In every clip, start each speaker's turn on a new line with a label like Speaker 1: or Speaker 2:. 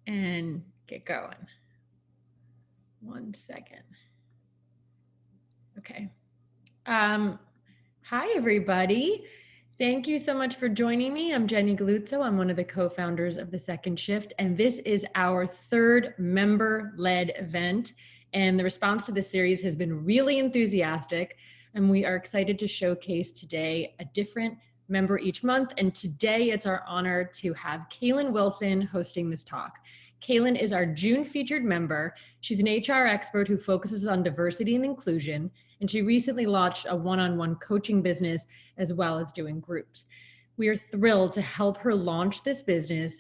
Speaker 1: and get going. 1 second. Okay. Hi, everybody. Thank you so much for joining me. I'm Jenny Galuzzo. I'm one of the co-founders of The Second Shift, and this is our third member-led event. And the response to this series has been really enthusiastic, and we are excited to showcase today a different member each month. And today it's our honor to have Kalyn Wilson hosting this talk. Kalyn is our June featured member. She's an HR expert who focuses on diversity and inclusion, and she recently launched a one-on-one coaching business as well as doing groups. We are thrilled to help her launch this business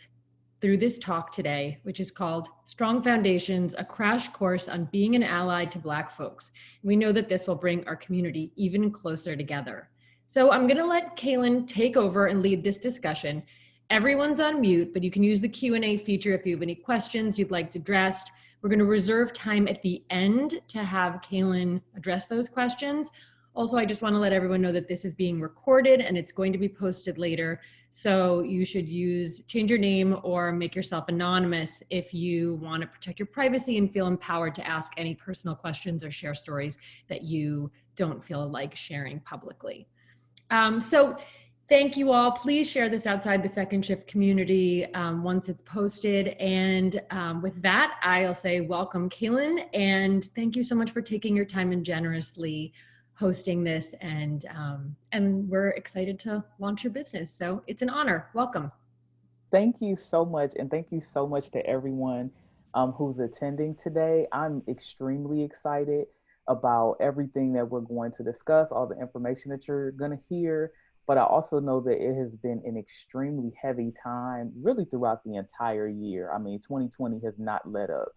Speaker 1: through this talk today, which is called Strong Foundations, a crash course on being an ally to Black folks. We know that this will bring our community even closer together. So I'm gonna let Kalyn take over and lead this discussion. Everyone's on mute, but you can use the Q&A feature if you have any questions you'd like addressed. We're going to reserve time at the end to have Kalyn address those questions. Also, I just want to let everyone know that this is being recorded and it's going to be posted later. So you should change your name or make yourself anonymous if you want to protect your privacy and feel empowered to ask any personal questions or share stories that you don't feel like sharing publicly. Thank you all. Please share this outside the Second Shift community once it's posted. And with that, I'll say welcome, Kalyn, and thank you so much for taking your time and generously hosting this. And we're excited to launch your business. So it's an honor. Welcome.
Speaker 2: Thank you so much. And thank you so much to everyone who's attending today. I'm extremely excited about everything that we're going to discuss, all the information that you're going to hear. But I also know that it has been an extremely heavy time, really throughout the entire year. I mean, 2020 has not let up.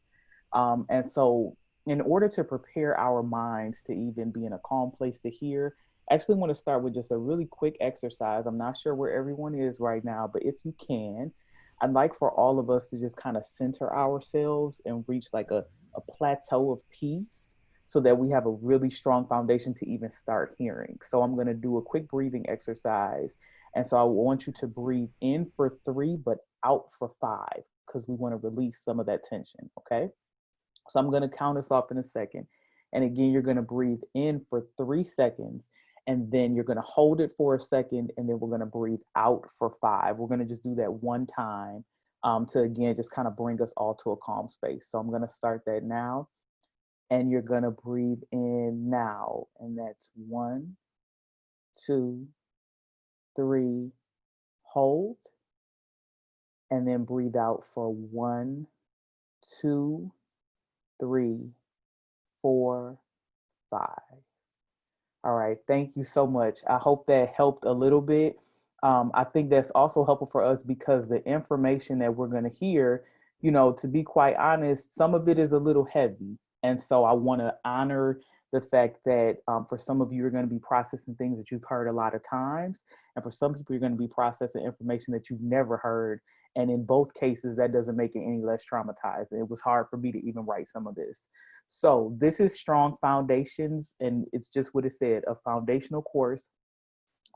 Speaker 2: And so, in order to prepare our minds to even be in a calm place to hear, I actually want to start with just a really quick exercise. I'm not sure where everyone is right now, but if you can, I'd like for all of us to just kind of center ourselves and reach like a plateau of peace so that we have a really strong foundation to even start hearing. So I'm going to do a quick breathing exercise. And so I want you to breathe in for 3, but out for 5, because we want to release some of that tension. Okay. So I'm going to count us off in a second. And again, you're going to breathe in for 3 seconds. And then you're going to hold it for a second. And then we're going to breathe out for 5. We're going to just do that one time to, again, just kind of bring us all to a calm space. So I'm going to start that now. And you're going to breathe in now. And that's 1, 2, 3, hold. And then breathe out for 1, 2, 3, 4, 5. All right. Thank you so much. I hope that helped a little bit. I think that's also helpful for us because the information that we're going to hear, to be quite honest, some of it is a little heavy. And so I want to honor the fact that for some of you, you're going to be processing things that you've heard a lot of times. And for some people, you're going to be processing information that you've never heard. And in both cases, that doesn't make it any less traumatizing. It was hard for me to even write some of this. So this is Strong Foundations, and it's just what it said, a foundational course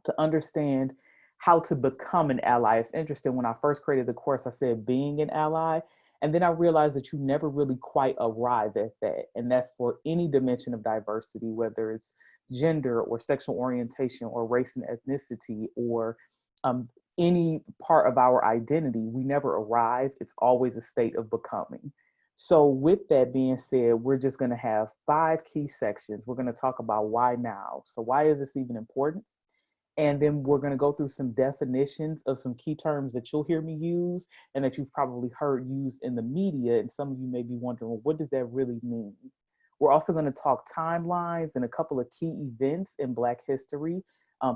Speaker 2: to understand how to become an ally. It's interesting, when I first created the course, I said being an ally, and then I realized that you never really quite arrive at that. And that's for any dimension of diversity, whether it's gender or sexual orientation or race and ethnicity or any part of our identity. We never arrive. It's always a state of becoming. So, with that being said, we're just going to have 5 key sections. We're going to talk about why now. So, why is this even important? And then we're going to go through some definitions of some key terms that you'll hear me use and that you've probably heard used in the media. And some of you may be wondering, well, what does that really mean? We're also going to talk timelines and a couple of key events in Black history,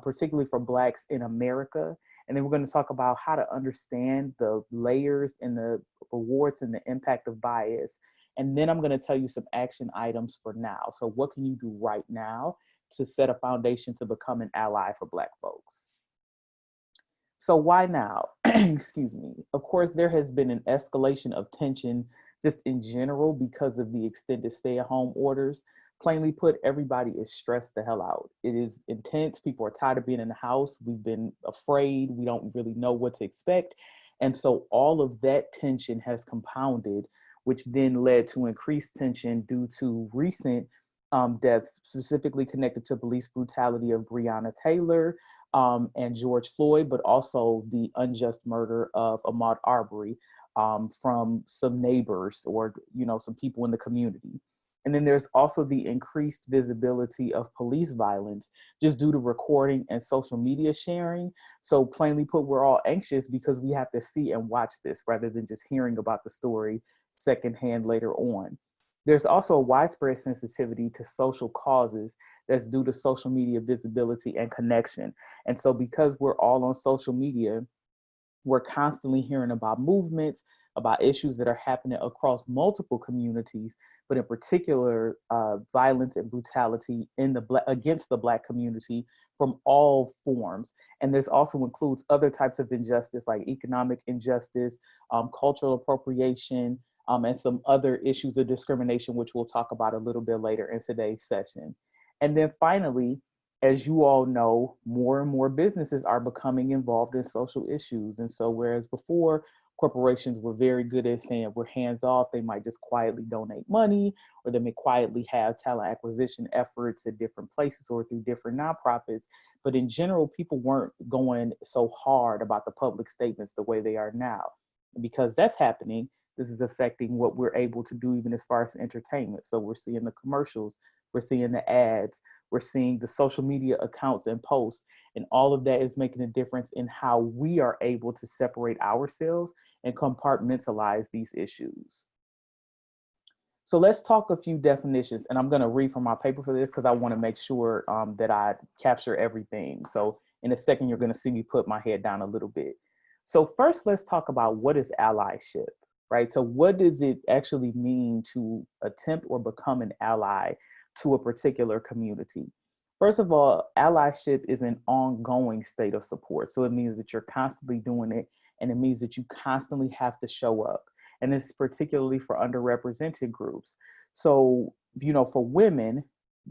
Speaker 2: particularly for Blacks in America. And then we're going to talk about how to understand the layers and the rewards and the impact of bias. And then I'm going to tell you some action items for now. So what can you do right now to set a foundation to become an ally for Black folks? So why now? Excuse me. Of course, there has been an escalation of tension just in general because of the extended stay-at-home orders. Plainly put, everybody is stressed the hell out. It is intense. People are tired of being in the house. We've been afraid. We don't really know what to expect. And so all of that tension has compounded, which then led to increased tension due to recent deaths, specifically connected to police brutality of Breonna Taylor and George Floyd, but also the unjust murder of Ahmaud Arbery from some neighbors or some people in the community. And then there's also the increased visibility of police violence just due to recording and social media sharing. So plainly put, we're all anxious because we have to see and watch this rather than just hearing about the story secondhand later on. There's also a widespread sensitivity to social causes that's due to social media visibility and connection. And so because we're all on social media, we're constantly hearing about movements, about issues that are happening across multiple communities, but in particular, violence and brutality against the Black community from all forms. And this also includes other types of injustice like economic injustice, cultural appropriation, and some other issues of discrimination, which we'll talk about a little bit later in today's session. And then finally, as you all know, more and more businesses are becoming involved in social issues. And so whereas before corporations were very good at saying we're hands off, they might just quietly donate money, or they may quietly have talent acquisition efforts at different places or through different nonprofits. But in general, people weren't going so hard about the public statements the way they are now. And because that's happening, this is affecting what we're able to do even as far as entertainment. So we're seeing the commercials, we're seeing the ads, we're seeing the social media accounts and posts, and all of that is making a difference in how we are able to separate ourselves and compartmentalize these issues. So let's talk a few definitions, and I'm going to read from my paper for this because I want to make sure that I capture everything. So in a second, you're going to see me put my head down a little bit. So first, let's talk about what is allyship, right? So what does it actually mean to attempt or become an ally to a particular community? First of all, allyship is an ongoing state of support. So it means that you're constantly doing it, and it means that you constantly have to show up. And this is particularly for underrepresented groups. So, for women,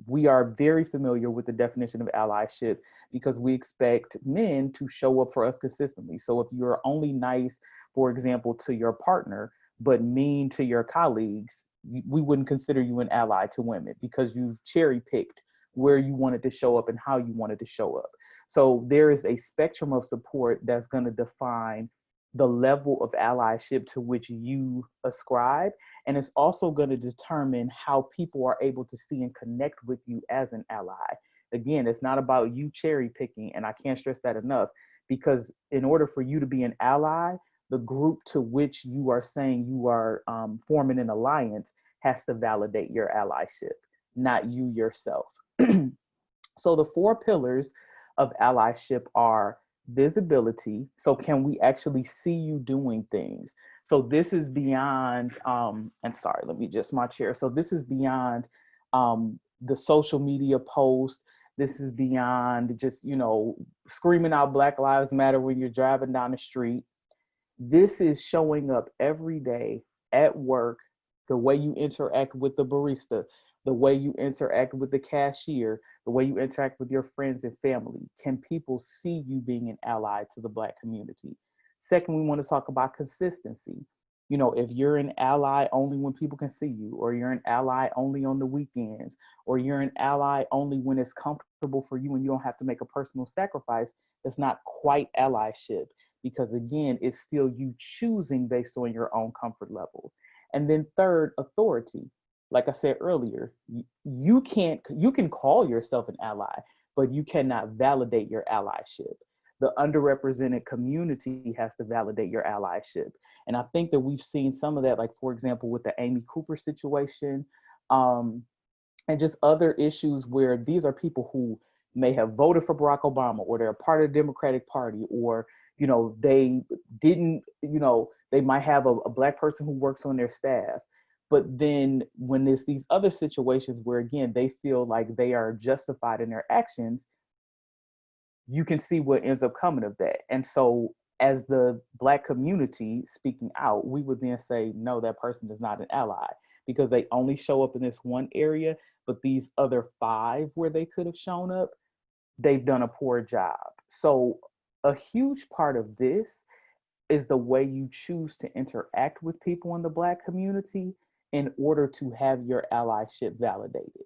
Speaker 2: we are very familiar with the definition of allyship because we expect men to show up for us consistently. So if you're only nice, for example, to your partner, but mean to your colleagues, we wouldn't consider you an ally to women because you've cherry picked where you wanted to show up and how you wanted to show up. So there is a spectrum of support that's going to define the level of allyship to which you ascribe. And it's also going to determine how people are able to see and connect with you as an ally. Again, it's not about you cherry picking, and I can't stress that enough, because in order for you to be an ally, the group to which you are saying you are forming an alliance has to validate your allyship, not you yourself. So the 4 pillars of allyship are visibility. So can we actually see you doing things? So this is beyond, and sorry, let me adjust my chair. So this is beyond the social media post. This is beyond just, screaming out Black Lives Matter when you're driving down the street. This is showing up every day at work, the way you interact with the barista, the way you interact with the cashier, the way you interact with your friends and family. Can people see you being an ally to the Black community? Second, we want to talk about consistency. If you're an ally only when people can see you, or you're an ally only on the weekends, or you're an ally only when it's comfortable for you and you don't have to make a personal sacrifice, that's not quite allyship, because again, it's still you choosing based on your own comfort level. And then third, authority. Like I said earlier, you can call yourself an ally, but you cannot validate your allyship. The underrepresented community has to validate your allyship. And I think that we've seen some of that, like, for example, with the Amy Cooper situation, and just other issues where these are people who may have voted for Barack Obama, or they're a part of the Democratic Party, or, they didn't, they might have a Black person who works on their staff. But then when there's these other situations where, again, they feel like they are justified in their actions, you can see what ends up coming of that. And so as the Black community speaking out, we would then say, no, that person is not an ally because they only show up in this one area, but these other 5 where they could have shown up, they've done a poor job. So a huge part of this is the way you choose to interact with people in the Black community in order to have your allyship validated.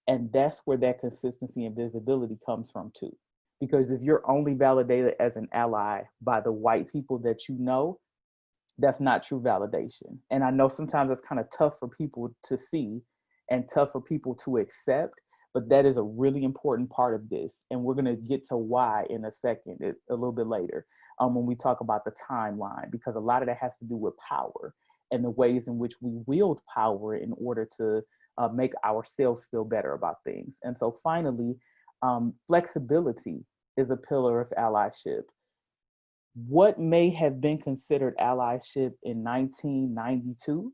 Speaker 2: And that's where that consistency and visibility comes from too. Because if you're only validated as an ally by the white people that you know, that's not true validation. And I know sometimes it's kind of tough for people to see and tough for people to accept, but that is a really important part of this. And we're going to get to why in a second, a little bit later, when we talk about the timeline, because a lot of that has to do with power and the ways in which we wield power in order to make ourselves feel better about things. And so finally, flexibility is a pillar of allyship. What may have been considered allyship in 1992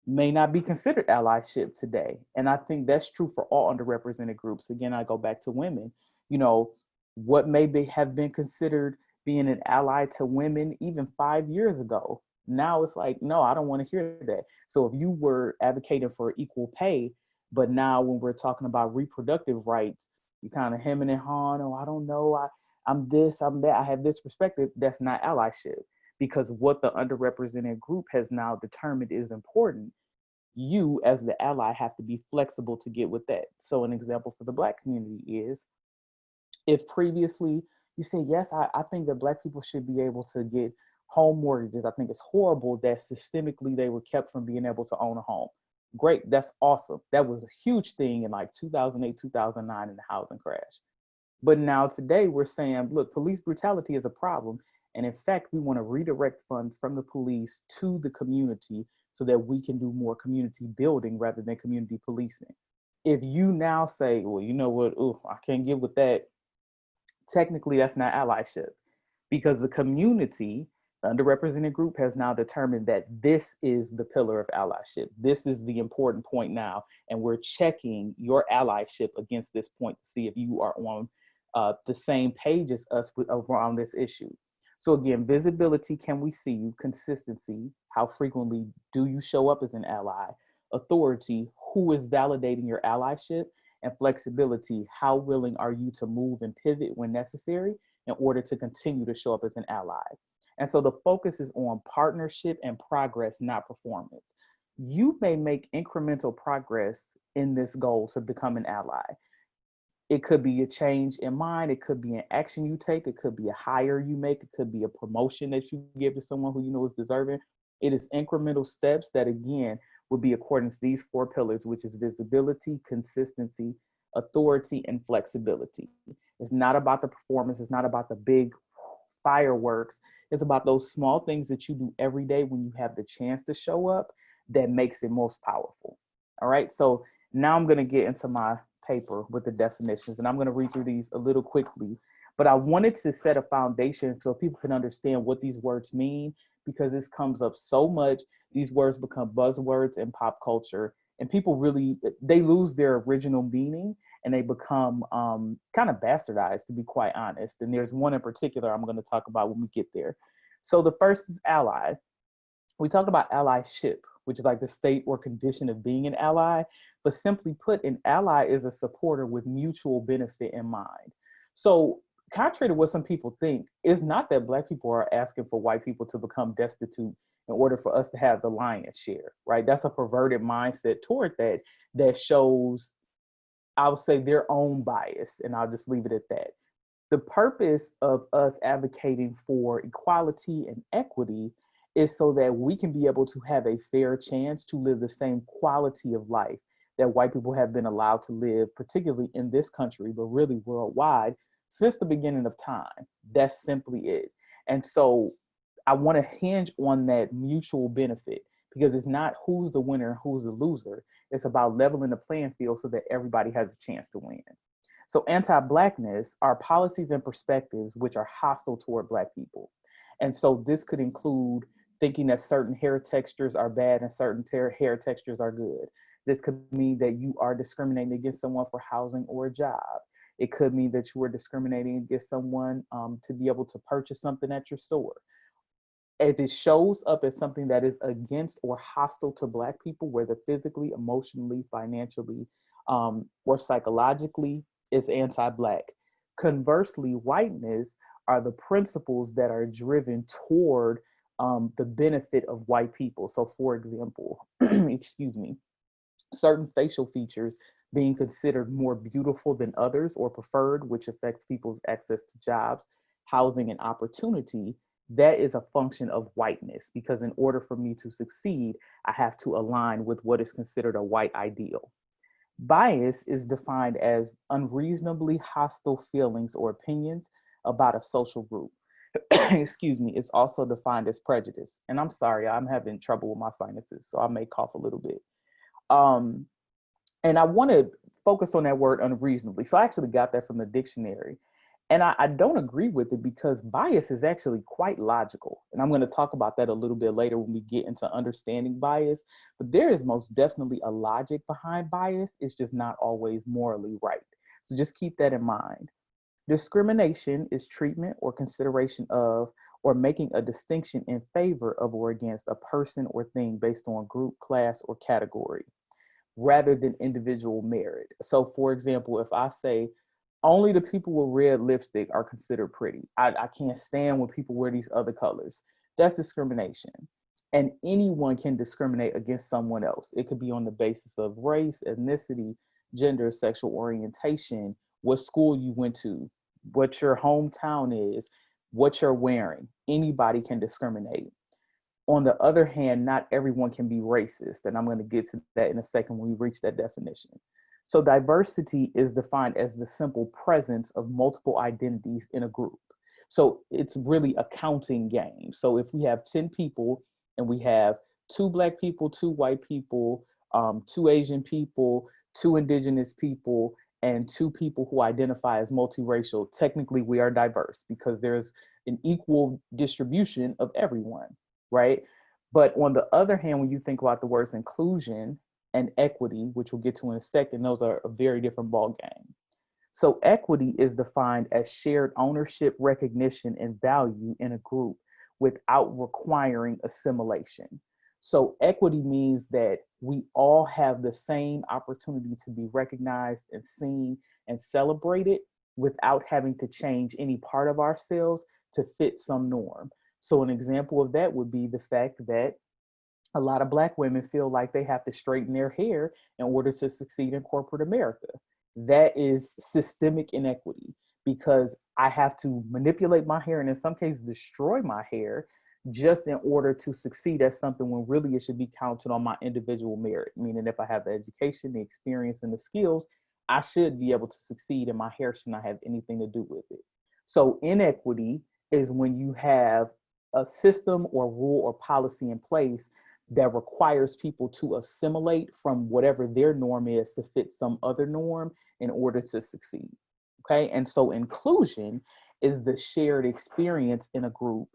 Speaker 2: may not be considered allyship today. And I think that's true for all underrepresented groups. Again, I go back to women. You know, what have been considered being an ally to women even 5 years ago. Now it's like, no, I don't want to hear that. So if you were advocating for equal pay, but now when we're talking about reproductive rights, you kind of hemming and hawing, oh, I don't know, I'm this, I'm that, I have this perspective. That's not allyship, because what the underrepresented group has now determined is important, you as the ally have to be flexible to get with that. So an example for the Black community is, if previously you say, yes, I think that Black people should be able to get home mortgages. I think it's horrible that systemically they were kept from being able to own a home. Great, that's awesome. That was a huge thing in like 2008, 2009 in the housing crash. But now today we're saying, look, police brutality is a problem. And in fact, we want to redirect funds from the police to the community so that we can do more community building rather than community policing. If you now say, well, you know what, oh, I can't get with that, technically that's not allyship, because the community, the underrepresented group, has now determined that this is the pillar of allyship. This is the important point now, and we're checking your allyship against this point to see if you are on the same page as us around this issue. So again, visibility, can we see you? Consistency, how frequently do you show up as an ally? Authority, who is validating your allyship? And flexibility, how willing are you to move and pivot when necessary in order to continue to show up as an ally? And so the focus is on partnership and progress, not performance. You may make incremental progress in this goal to become an ally. It could be a change in mind. It could be an action you take. It could be a hire you make. It could be a promotion that you give to someone who you know is deserving. It is incremental steps that, again, would be according to these four pillars, which is visibility, consistency, authority, and flexibility. It's not about the performance. It's not about the big fireworks. It's about those small things that you do every day when you have the chance to show up that makes it most powerful. All right. So now I'm going to get into my paper with the definitions, and I'm going to read through these a little quickly, but I wanted to set a foundation so people can understand what these words mean, because this comes up so much. These words become buzzwords in pop culture, and people really, they lose their original meaning and they become kind of bastardized, to be quite honest. And there's one in particular I'm going to talk about when we get there. So the first is ally. We talk about allyship, which is like the state or condition of being an ally. But simply put, an ally is a supporter with mutual benefit in mind. So contrary to what some people think, it's not that Black people are asking for white people to become destitute in order for us to have the lion's share, right? That's a perverted mindset toward that shows, I would say, their own bias, and I'll just leave it at that. The purpose of us advocating for equality and equity is so that we can be able to have a fair chance to live the same quality of life that white people have been allowed to live, particularly in this country, but really worldwide, since the beginning of time. That's simply it. And so I want to hinge on that mutual benefit, because it's not who's the winner, who's the loser. It's about leveling the playing field so that everybody has a chance to win. So anti-Blackness are policies and perspectives which are hostile toward Black people. And so this could include thinking that certain hair textures are bad and certain hair textures are good. This could mean that you are discriminating against someone for housing or a job. It could mean that you are discriminating against someone to be able to purchase something at your store. If it shows up as something that is against or hostile to Black people, whether physically, emotionally, financially, or psychologically, it's anti-Black. Conversely, whiteness are the principles that are driven toward the benefit of white people. So for example, excuse me, certain facial features being considered more beautiful than others or preferred, which affects people's access to jobs, housing, and opportunity, that is a function of whiteness. Because in order for me to succeed, I have to align with what is considered a white ideal. Bias is defined as unreasonably hostile feelings or opinions about a social group. Excuse me, it's also defined as prejudice. And I'm sorry, I'm having trouble with my sinuses, so I may cough a little bit. Um, and I want to focus on that word unreasonably. So I actually got that from the dictionary. And I don't agree with it because bias is actually quite logical. And I'm going to talk about that a little bit later when we get into understanding bias. But there is most definitely a logic behind bias. It's just not always morally right. So just keep that in mind. Discrimination is treatment or consideration of or making a distinction in favor of or against a person or thing based on group, class, or category rather than individual merit. So, for example, if I say only the people with red lipstick are considered pretty, I can't stand when people wear these other colors. That's discrimination. And anyone can discriminate against someone else. It could be on the basis of race, ethnicity, gender, sexual orientation, what school you went to, what your hometown is, what you're wearing. Anybody can discriminate. On the other hand, not everyone can be racist. And I'm going to get to that in a second when we reach that definition. So diversity is defined as the simple presence of multiple identities in a group. So it's really a counting game. So if we have 10 people and we have 2 Black people, 2 white people, 2 Asian people, 2 indigenous people, and 2 people who identify as multiracial, technically we are diverse because there's an equal distribution of everyone, right? But on the other hand, when you think about the words inclusion and equity, which we'll get to in a second, those are a very different ballgame. So equity is defined as shared ownership, recognition, and value in a group without requiring assimilation. So equity means that we all have the same opportunity to be recognized and seen and celebrated without having to change any part of ourselves to fit some norm. So an example of that would be the fact that a lot of Black women feel like they have to straighten their hair in order to succeed in corporate America. That is systemic inequity because I have to manipulate my hair and in some cases destroy my hair just in order to succeed at something when really it should be counted on my individual merit. Meaning if I have the education, the experience, and the skills, I should be able to succeed and my hair should not have anything to do with it. So inequity is when you have a system or rule or policy in place that requires people to assimilate from whatever their norm is to fit some other norm in order to succeed. Okay. And so inclusion is the shared experience in a group,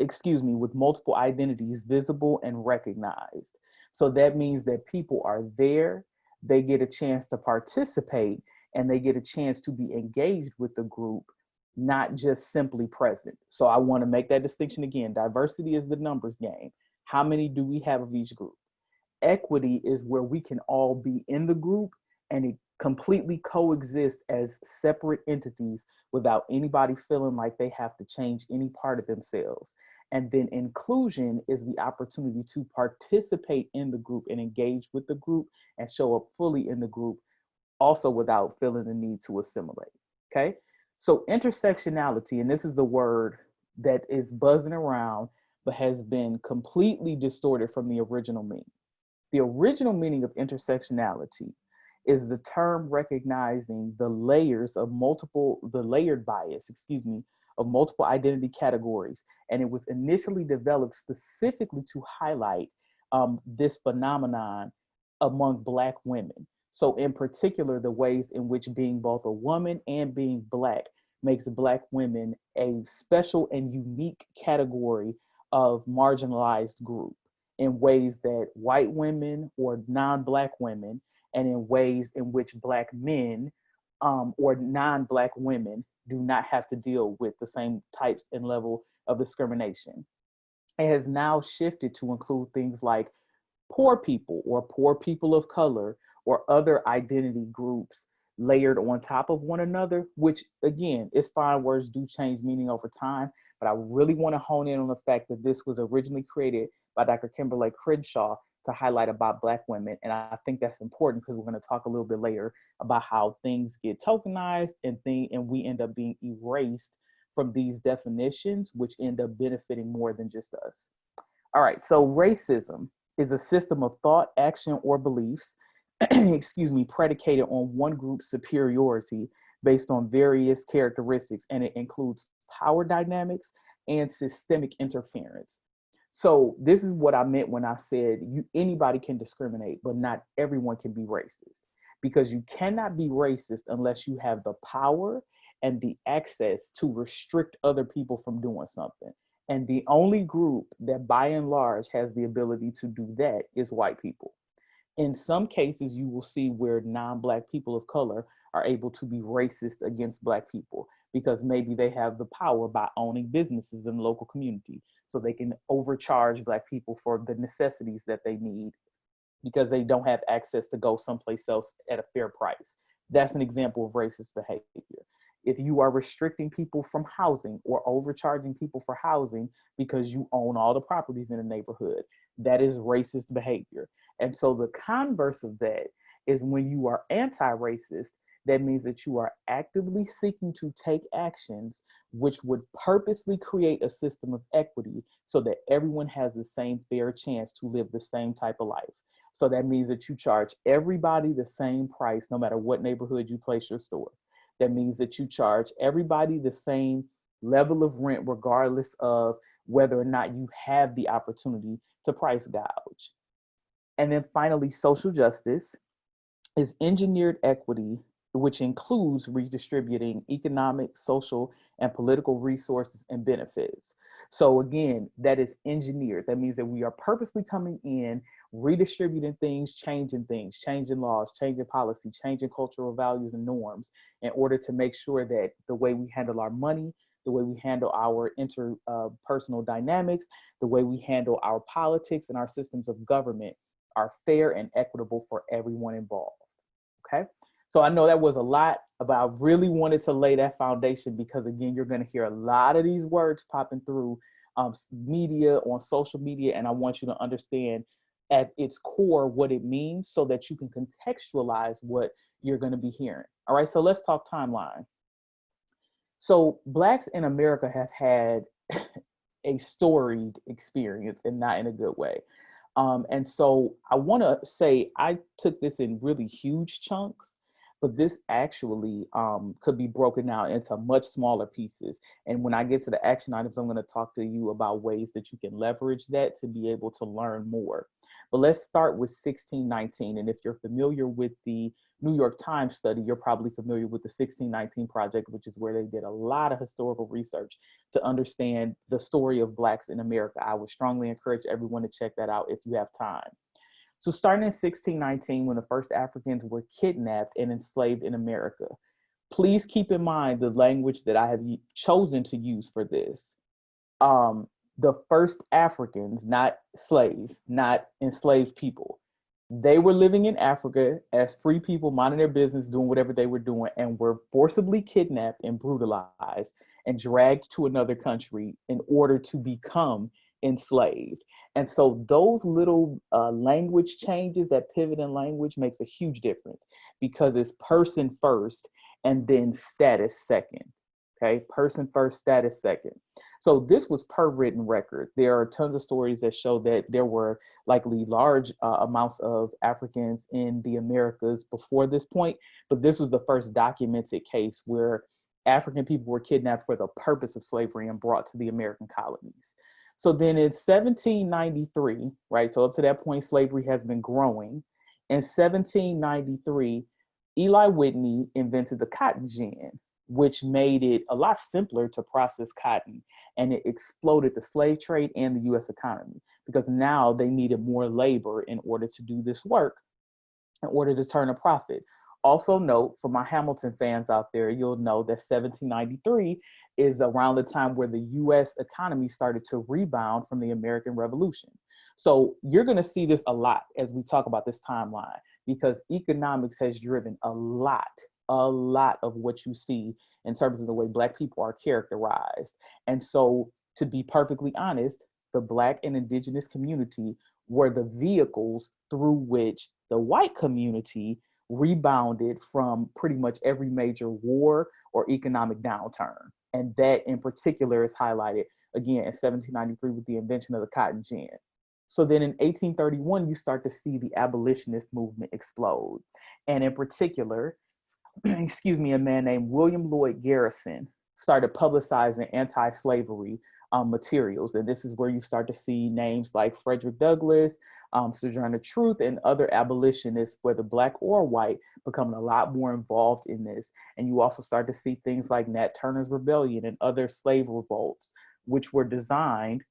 Speaker 2: excuse me, with multiple identities visible and recognized. So that means that people are there, they get a chance to participate, and they get a chance to be engaged with the group, not just simply present. So I want to make that distinction again. Diversity is the numbers game. How many do we have of each group? Equity is where we can all be in the group and it completely coexist as separate entities without anybody feeling like they have to change any part of themselves. And then inclusion is the opportunity to participate in the group and engage with the group and show up fully in the group, also without feeling the need to assimilate. Okay. So intersectionality, and this is the word that is buzzing around, but has been completely distorted from the original meaning. The original meaning of intersectionality is the term recognizing the layered bias, of multiple identity categories. And it was initially developed specifically to highlight this phenomenon among Black women. So in particular, the ways in which being both a woman and being Black makes Black women a special and unique category of marginalized group in ways that white women or non-Black women, and in ways in which Black men or non-Black women do not have to deal with the same types and level of discrimination. It has now shifted to include things like poor people or poor people of color or other identity groups layered on top of one another, which again, it's fine, words do change meaning over time, but I really want to hone in on the fact that this was originally created by Dr. Kimberly Crenshaw to highlight about Black women. And I think that's important because we're going to talk a little bit later about how things get tokenized and we end up being erased from these definitions, which end up benefiting more than just us. All right, so racism is a system of thought, action, or beliefs, excuse me, predicated on one group's superiority based on various characteristics, and it includes power dynamics and systemic interference. So this is what I meant when I said anybody can discriminate, but not everyone can be racist, because you cannot be racist unless you have the power and the access to restrict other people from doing something. And the only group that by and large has the ability to do that is white people. In some cases, you will see where non-Black people of color are able to be racist against Black people because maybe they have the power by owning businesses in the local community. So they can overcharge Black people for the necessities that they need because they don't have access to go someplace else at a fair price. That's an example of racist behavior. If you are restricting people from housing or overcharging people for housing because you own all the properties in the neighborhood, that is racist behavior. And so the converse of that is when you are anti-racist, that means that you are actively seeking to take actions which would purposely create a system of equity so that everyone has the same fair chance to live the same type of life. So that means that you charge everybody the same price, no matter what neighborhood you place your store. That means that you charge everybody the same level of rent, regardless of whether or not you have the opportunity to price gouge. And then finally, social justice is engineered equity, which includes redistributing economic, social, and political resources and benefits. So again, that is engineered. That means that we are purposely coming in, redistributing things, changing laws, changing policy, changing cultural values and norms in order to make sure that the way we handle our money, the way we handle our interpersonal dynamics, the way we handle our politics and our systems of government are fair and equitable for everyone involved. Okay, so I know that was a lot, but I really wanted to lay that foundation because, again, you're going to hear a lot of these words popping through media, on social media, and I want you to understand at its core what it means so that you can contextualize what you're going to be hearing. All right, so let's talk timeline. So Blacks in America have had a storied experience, and not in a good way. And so I want to say I took this in really huge chunks, but this actually could be broken out into much smaller pieces. And when I get to the action items, I'm going to talk to you about ways that you can leverage that to be able to learn more. But let's start with 1619. And if you're familiar with the New York Times study, you're probably familiar with the 1619 Project, which is where they did a lot of historical research to understand the story of Blacks in America. I would strongly encourage everyone to check that out if you have time. So starting in 1619, when the first Africans were kidnapped and enslaved in America, please keep in mind the language that I have chosen to use for this. The first Africans, not slaves, not enslaved people. They were living in Africa as free people, minding their business, doing whatever they were doing, and were forcibly kidnapped and brutalized and dragged to another country in order to become enslaved. And so those little language changes, that pivot in language, makes a huge difference because it's person first and then status second. Okay, person first, status second. So this was per written record. There are tons of stories that show that there were likely large amounts of Africans in the Americas before this point, but this was the first documented case where African people were kidnapped for the purpose of slavery and brought to the American colonies. So then in 1793, right, so up to that point, slavery has been growing. In 1793, Eli Whitney invented the cotton gin, which made it a lot simpler to process cotton. And it exploded the slave trade and the US economy because now they needed more labor in order to do this work, in order to turn a profit. Also note, for my Hamilton fans out there, you'll know that 1793 is around the time where the US economy started to rebound from the American Revolution. So you're gonna see this a lot as we talk about this timeline because economics has driven a lot a lot of what you see in terms of the way Black people are characterized. And so, to be perfectly honest, the Black and Indigenous community were the vehicles through which the white community rebounded from pretty much every major war or economic downturn. And that in particular is highlighted again in 1793 with the invention of the cotton gin. So then in 1831, you start to see the abolitionist movement explode. And in particular, excuse me, a man named William Lloyd Garrison started publicizing anti-slavery materials. And this is where you start to see names like Frederick Douglass, Sojourner Truth, and other abolitionists, whether Black or white, becoming a lot more involved in this. And you also start to see things like Nat Turner's Rebellion and other slave revolts, which were designed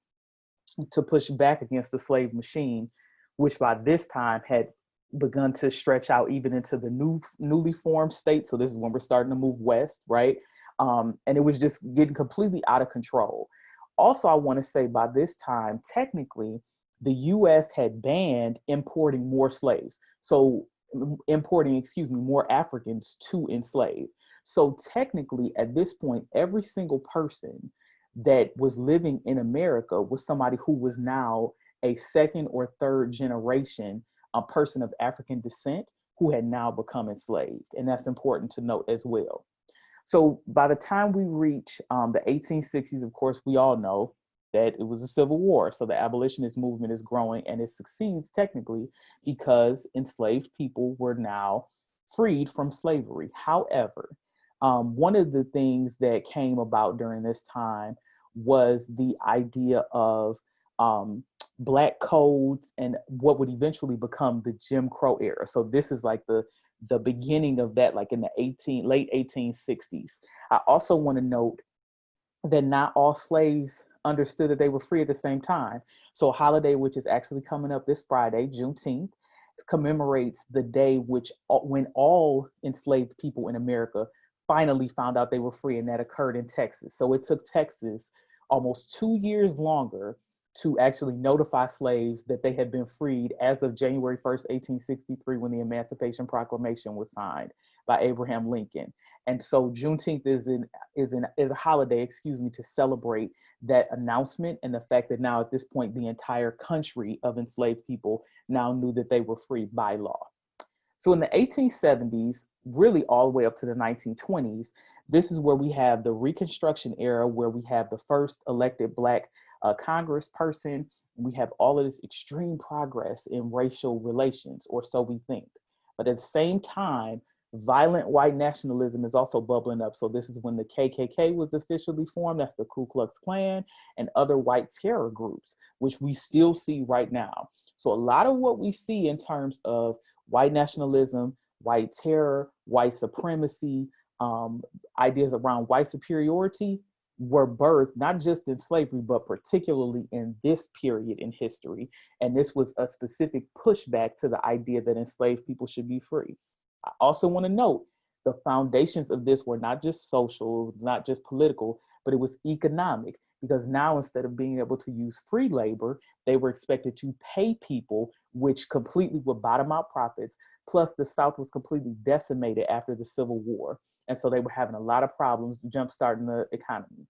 Speaker 2: to push back against the slave machine, which by this time had begun to stretch out even into the newly formed states. So this is when we're starting to move west, right? And it was just getting completely out of control. Also, I want to say by this time, technically, the US had banned importing more slaves. So importing, more Africans to enslave. So technically, at this point, every single person that was living in America was somebody who was now a second or third generation, a person of African descent who had now become enslaved. And that's important to note as well. So by the time we reach the 1860s, of course, we all know that it was a civil war. So the abolitionist movement is growing, and it succeeds technically because enslaved people were now freed from slavery. However, one of the things that came about during this time was the idea of Black codes and what would eventually become the Jim Crow era. So this is like the beginning of that, like in the late 1860s. I also want to note that not all slaves understood that they were free at the same time. So a holiday, which is actually coming up this Friday, Juneteenth, commemorates the day when all enslaved people in America finally found out they were free, and that occurred in Texas. So it took Texas almost 2 years longer to actually notify slaves that they had been freed as of January 1st, 1863, when the Emancipation Proclamation was signed by Abraham Lincoln. And so Juneteenth is a holiday, to celebrate that announcement and the fact that now at this point, the entire country of enslaved people now knew that they were free by law. So in the 1870s, really all the way up to the 1920s, this is where we have the Reconstruction era, where we have the first elected Black congressperson. We have all of this extreme progress in racial relations, or so we think. But at the same time, violent white nationalism is also bubbling up. So this is when the KKK was officially formed. That's the Ku Klux Klan and other white terror groups, which we still see right now. So a lot of what we see in terms of white nationalism, white terror, white supremacy, ideas around white superiority were birthed not just in slavery, but particularly in this period in history. And this was a specific pushback to the idea that enslaved people should be free. I also want to note the foundations of this were not just social, not just political, but it was economic, because now instead of being able to use free labor, they were expected to pay people, which completely would bottom out profits. Plus, the South was completely decimated after the Civil War. And so they were having a lot of problems jumpstarting the economy.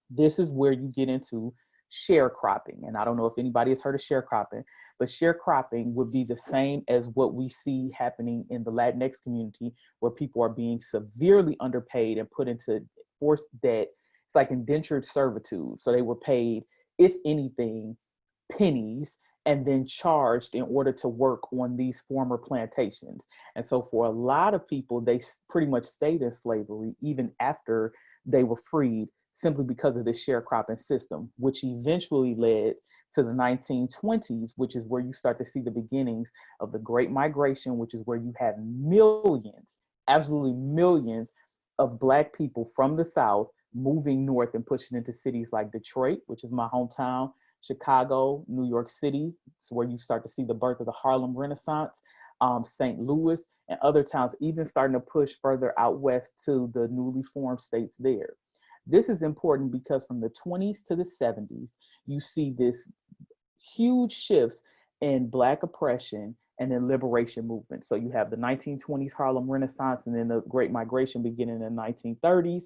Speaker 2: This is where you get into sharecropping. And I don't know if anybody has heard of sharecropping, but sharecropping would be the same as what we see happening in the Latinx community, where people are being severely underpaid and put into forced debt. It's like indentured servitude. So they were paid, if anything, pennies, and then charged in order to work on these former plantations. And so for a lot of people, they pretty much stayed in slavery even after they were freed, simply because of the sharecropping system, which eventually led to the 1920s, which is where you start to see the beginnings of the Great Migration, which is where you have millions, absolutely millions of Black people from the South moving north and pushing into cities like Detroit, which is my hometown, Chicago, New York City. It's where you start to see the birth of the Harlem Renaissance, St. Louis, and other towns, even starting to push further out west to the newly formed states there. This is important because from the 20s to the 70s, you see this huge shifts in Black oppression and then liberation movement. So you have the 1920s Harlem Renaissance, and then the Great Migration beginning in the 1930s.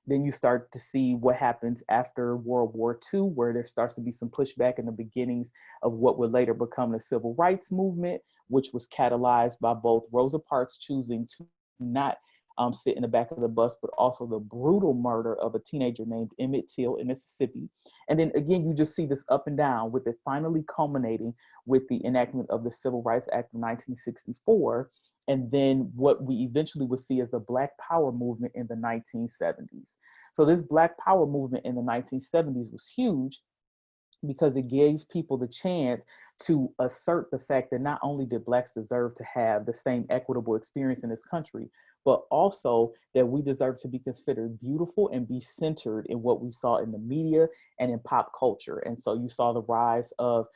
Speaker 2: Then you start to see what happens after World War II, where there starts to be some pushback in the beginnings of what would later become the civil rights movement, which was catalyzed by both Rosa Parks choosing to not sit in the back of the bus, but also the brutal murder of a teenager named Emmett Till in Mississippi. And then again, you just see this up and down, with it finally culminating with the enactment of the Civil Rights Act of 1964. And then what we eventually would see as the Black Power movement in the 1970s. So this Black Power movement in the 1970s was huge because it gave people the chance to assert the fact that not only did Blacks deserve to have the same equitable experience in this country, but also that we deserve to be considered beautiful and be centered in what we saw in the media and in pop culture. And so you saw the rise of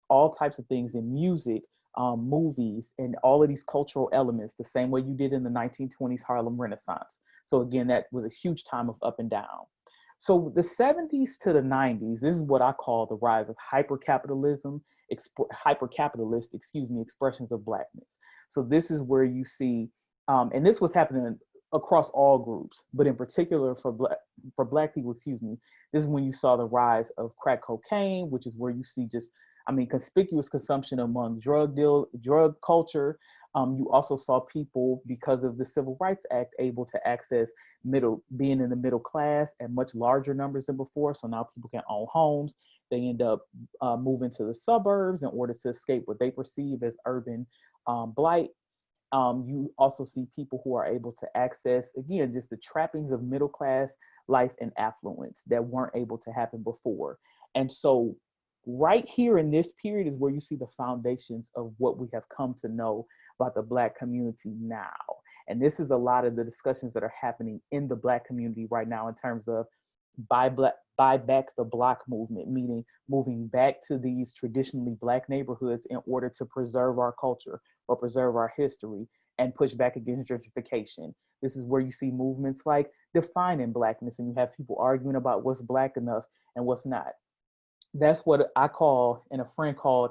Speaker 2: all types of things in music, movies, and all of these cultural elements, the same way you did in the 1920s Harlem Renaissance. So again, that was a huge time of up and down. So the 70s to the 90s, this is what I call the rise of hypercapitalism, hypercapitalist, expressions of Blackness. So this is where you see, and this was happening across all groups, but in particular for Black people, this is when you saw the rise of crack cocaine, which is where you see just, conspicuous consumption among drug culture. You also saw people, because of the Civil Rights Act, able to access being in the middle class at much larger numbers than before. So now people can own homes. They end up moving to the suburbs in order to escape what they perceive as urban blight. You also see people who are able to access, again, just the trappings of middle class life and affluence that weren't able to happen before. And so right here in this period is where you see the foundations of what we have come to know about the Black community now. And this is a lot of the discussions that are happening in the Black community right now in terms of buy back the Block movement, meaning moving back to these traditionally Black neighborhoods in order to preserve our culture or preserve our history and push back against gentrification. This is where you see movements like defining Blackness, and you have people arguing about what's Black enough and what's not. That's what I call, and a friend called,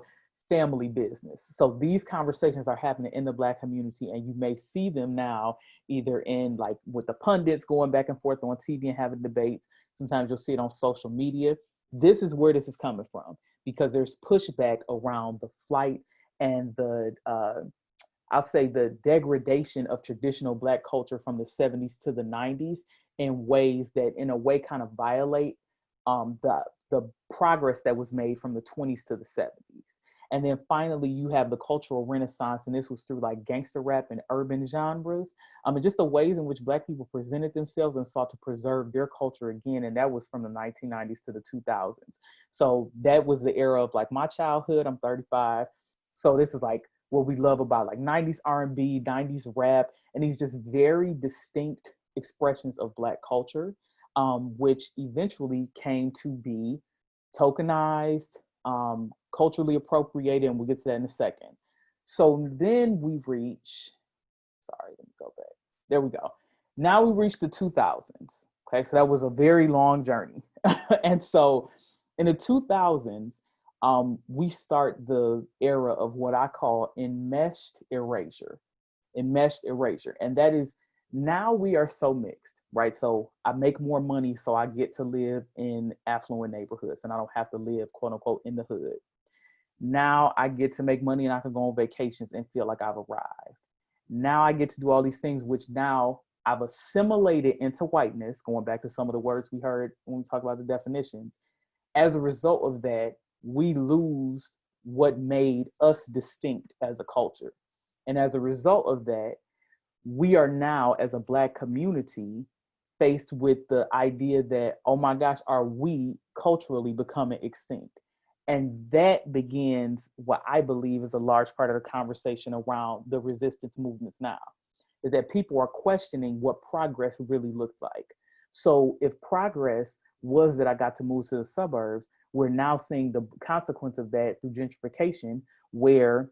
Speaker 2: family business. So these conversations are happening in the Black community, and you may see them now either in, like, with the pundits going back and forth on TV and having debates. Sometimes you'll see it on social media. This is where this is coming from, because there's pushback around the flight and the I'll say the degradation of traditional Black culture from the 70s to the 90s in ways that in a way kind of violate the progress that was made from the 20s to the 70s. And then finally, you have the cultural renaissance, and this was through like gangster rap and urban genres. And just the ways in which Black people presented themselves and sought to preserve their culture again. And that was from the 1990s to the 2000s. So that was the era of like my childhood. I'm 35. So this is like what we love about like 90s R&B, 90s rap, and these just very distinct expressions of Black culture, which eventually came to be tokenized, culturally appropriated, and we'll get to that in a second. So then we reach, sorry, let me go back. There we go. Now we reach the 2000s. Okay, so that was a very long journey. And so in the 2000s, we start the era of what I call enmeshed erasure. Enmeshed erasure. And that is, now we are so mixed, right? So I make more money, so I get to live in affluent neighborhoods and I don't have to live, quote unquote, in the hood. Now I get to make money and I can go on vacations and feel like I've arrived. Now I get to do all these things, which now I've assimilated into whiteness, going back to some of the words we heard when we talk about the definitions. As a result of that, we lose what made us distinct as a culture. And as a result of that, we are now, as a Black community, faced with the idea that, oh my gosh, are we culturally becoming extinct? And that begins what I believe is a large part of the conversation around the resistance movements now, is that people are questioning what progress really looked like. So if progress was that I got to move to the suburbs, we're now seeing the consequence of that through gentrification, where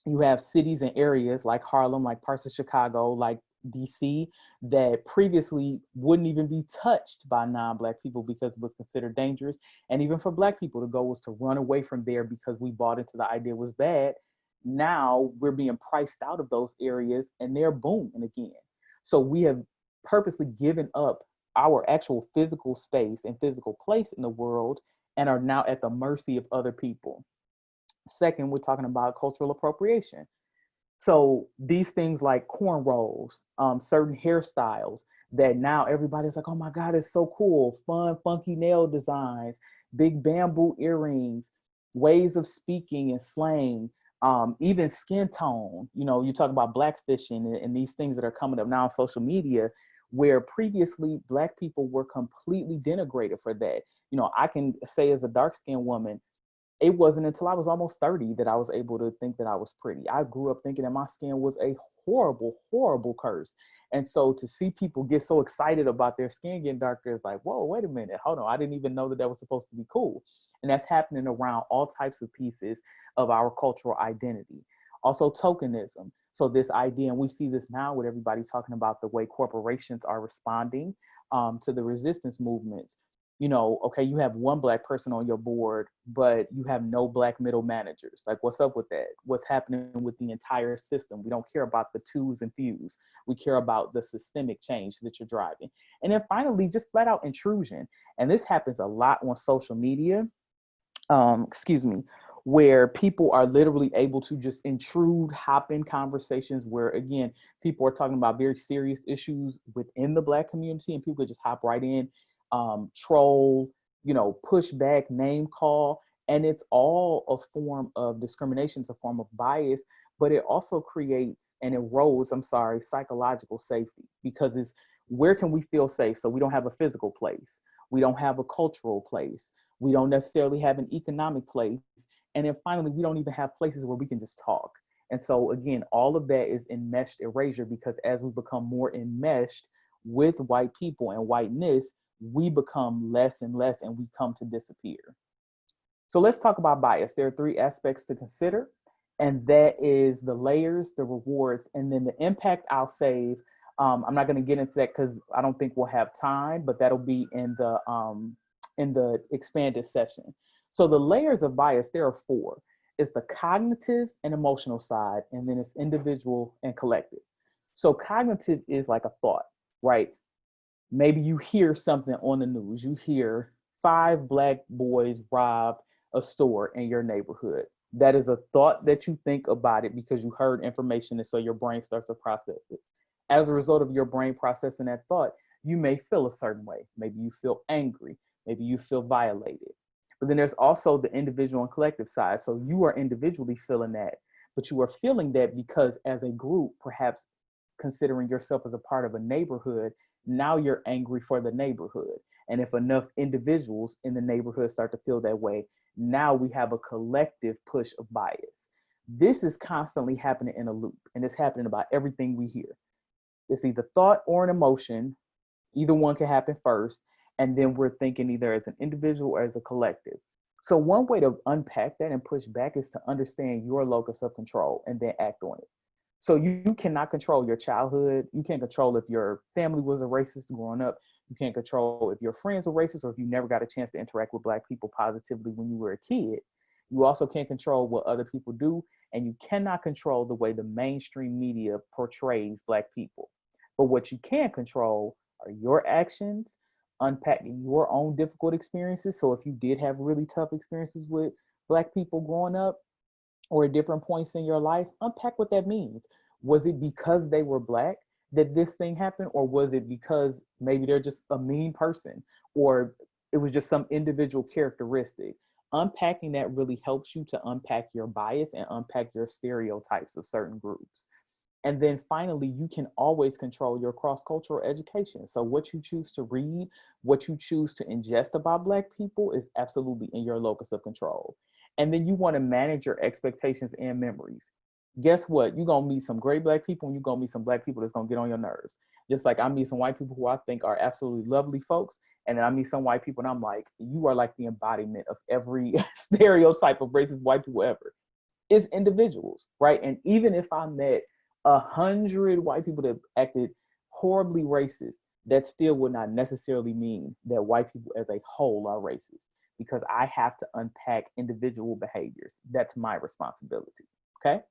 Speaker 2: you have cities and areas like Harlem, like parts of Chicago, like DC, that previously wouldn't even be touched by non-Black people because it was considered dangerous. And even for Black people to go was to run away from there because we bought into the idea it was bad. Now we're being priced out of those areas and they're booming again. So we have purposely given up our actual physical space and physical place in the world and are now at the mercy of other people. Second, we're talking about cultural appropriation. So these things like cornrows, certain hairstyles that now everybody's like, oh my God, it's so cool. Fun, funky nail designs, big bamboo earrings, ways of speaking and slang, even skin tone. You know, you talk about blackfishing and these things that are coming up now on social media, where previously Black people were completely denigrated for that. You know, I can say as a dark skinned woman, it wasn't until I was almost 30 that I was able to think that I was pretty. I grew up thinking that my skin was a horrible, horrible curse. And so to see people get so excited about their skin getting darker is like, whoa, wait a minute, hold on. I didn't even know that that was supposed to be cool. And that's happening around all types of pieces of our cultural identity. Also tokenism. So this idea, and we see this now with everybody talking about the way corporations are responding to the resistance movements. You know, okay, you have one Black person on your board, but you have no Black middle managers. Like, what's up with that? What's happening with the entire system? We don't care about the twos and fews. We care about the systemic change that you're driving. And then finally, just flat out intrusion. And this happens a lot on social media, where people are literally able to just intrude, hop in conversations where, again, people are talking about very serious issues within the Black community and people could just hop right in, troll, you know, push back, name call. And it's all a form of discrimination, it's a form of bias, but it also creates and erodes, psychological safety, because it's where can we feel safe? So we don't have a physical place. We don't have a cultural place. We don't necessarily have an economic place. And then finally, we don't even have places where we can just talk. And so again, all of that is enmeshed erasure, because as we become more enmeshed with white people and whiteness, we become less and less and we come to disappear. So let's talk about bias. There are three aspects to consider, and that is the layers, the rewards, and then the impact I'll save. I'm not going to get into that because I don't think we'll have time, but that'll be in the expanded session. So the layers of bias, there are four. It's the cognitive and emotional side, and then it's individual and collective. So cognitive is like a thought, right? Maybe you hear something on the news. You hear 5 Black boys robbed a store in your neighborhood. That is a thought that you think about it because you heard information, and so your brain starts to process it. As a result of your brain processing that thought, you may feel a certain way. Maybe you feel angry. Maybe you feel violated. But then there's also the individual and collective side. So you are individually feeling that, but you are feeling that because as a group, perhaps considering yourself as a part of a neighborhood, now you're angry for the neighborhood. And if enough individuals in the neighborhood start to feel that way, now we have a collective push of bias. This is constantly happening in a loop, and it's happening about everything we hear. It's either thought or an emotion. Either one can happen first, and then we're thinking either as an individual or as a collective. So one way to unpack that and push back is to understand your locus of control and then act on it. So you cannot control your childhood. You can't control if your family was a racist growing up. You can't control if your friends were racist or if you never got a chance to interact with Black people positively when you were a kid. You also can't control what other people do, and you cannot control the way the mainstream media portrays Black people. But what you can control are your actions, unpacking your own difficult experiences. So if you did have really tough experiences with Black people growing up, or at different points in your life, unpack what that means. Was it because they were Black that this thing happened? Or was it because maybe they're just a mean person, or it was just some individual characteristic? Unpacking that really helps you to unpack your bias and unpack your stereotypes of certain groups. And then finally, you can always control your cross-cultural education. So what you choose to read, what you choose to ingest about Black people is absolutely in your locus of control. And then you want to manage your expectations and memories. Guess what? You're going to meet some great Black people, and you're going to meet some Black people that's going to get on your nerves. Just like I meet some white people who I think are absolutely lovely folks. And then I meet some white people and I'm like, you are like the embodiment of every stereotype of racist white people ever. It's individuals, right? And even if I met 100 white people that acted horribly racist, that still would not necessarily mean that white people as a whole are racist, because I have to unpack individual behaviors. That's my responsibility. Okay.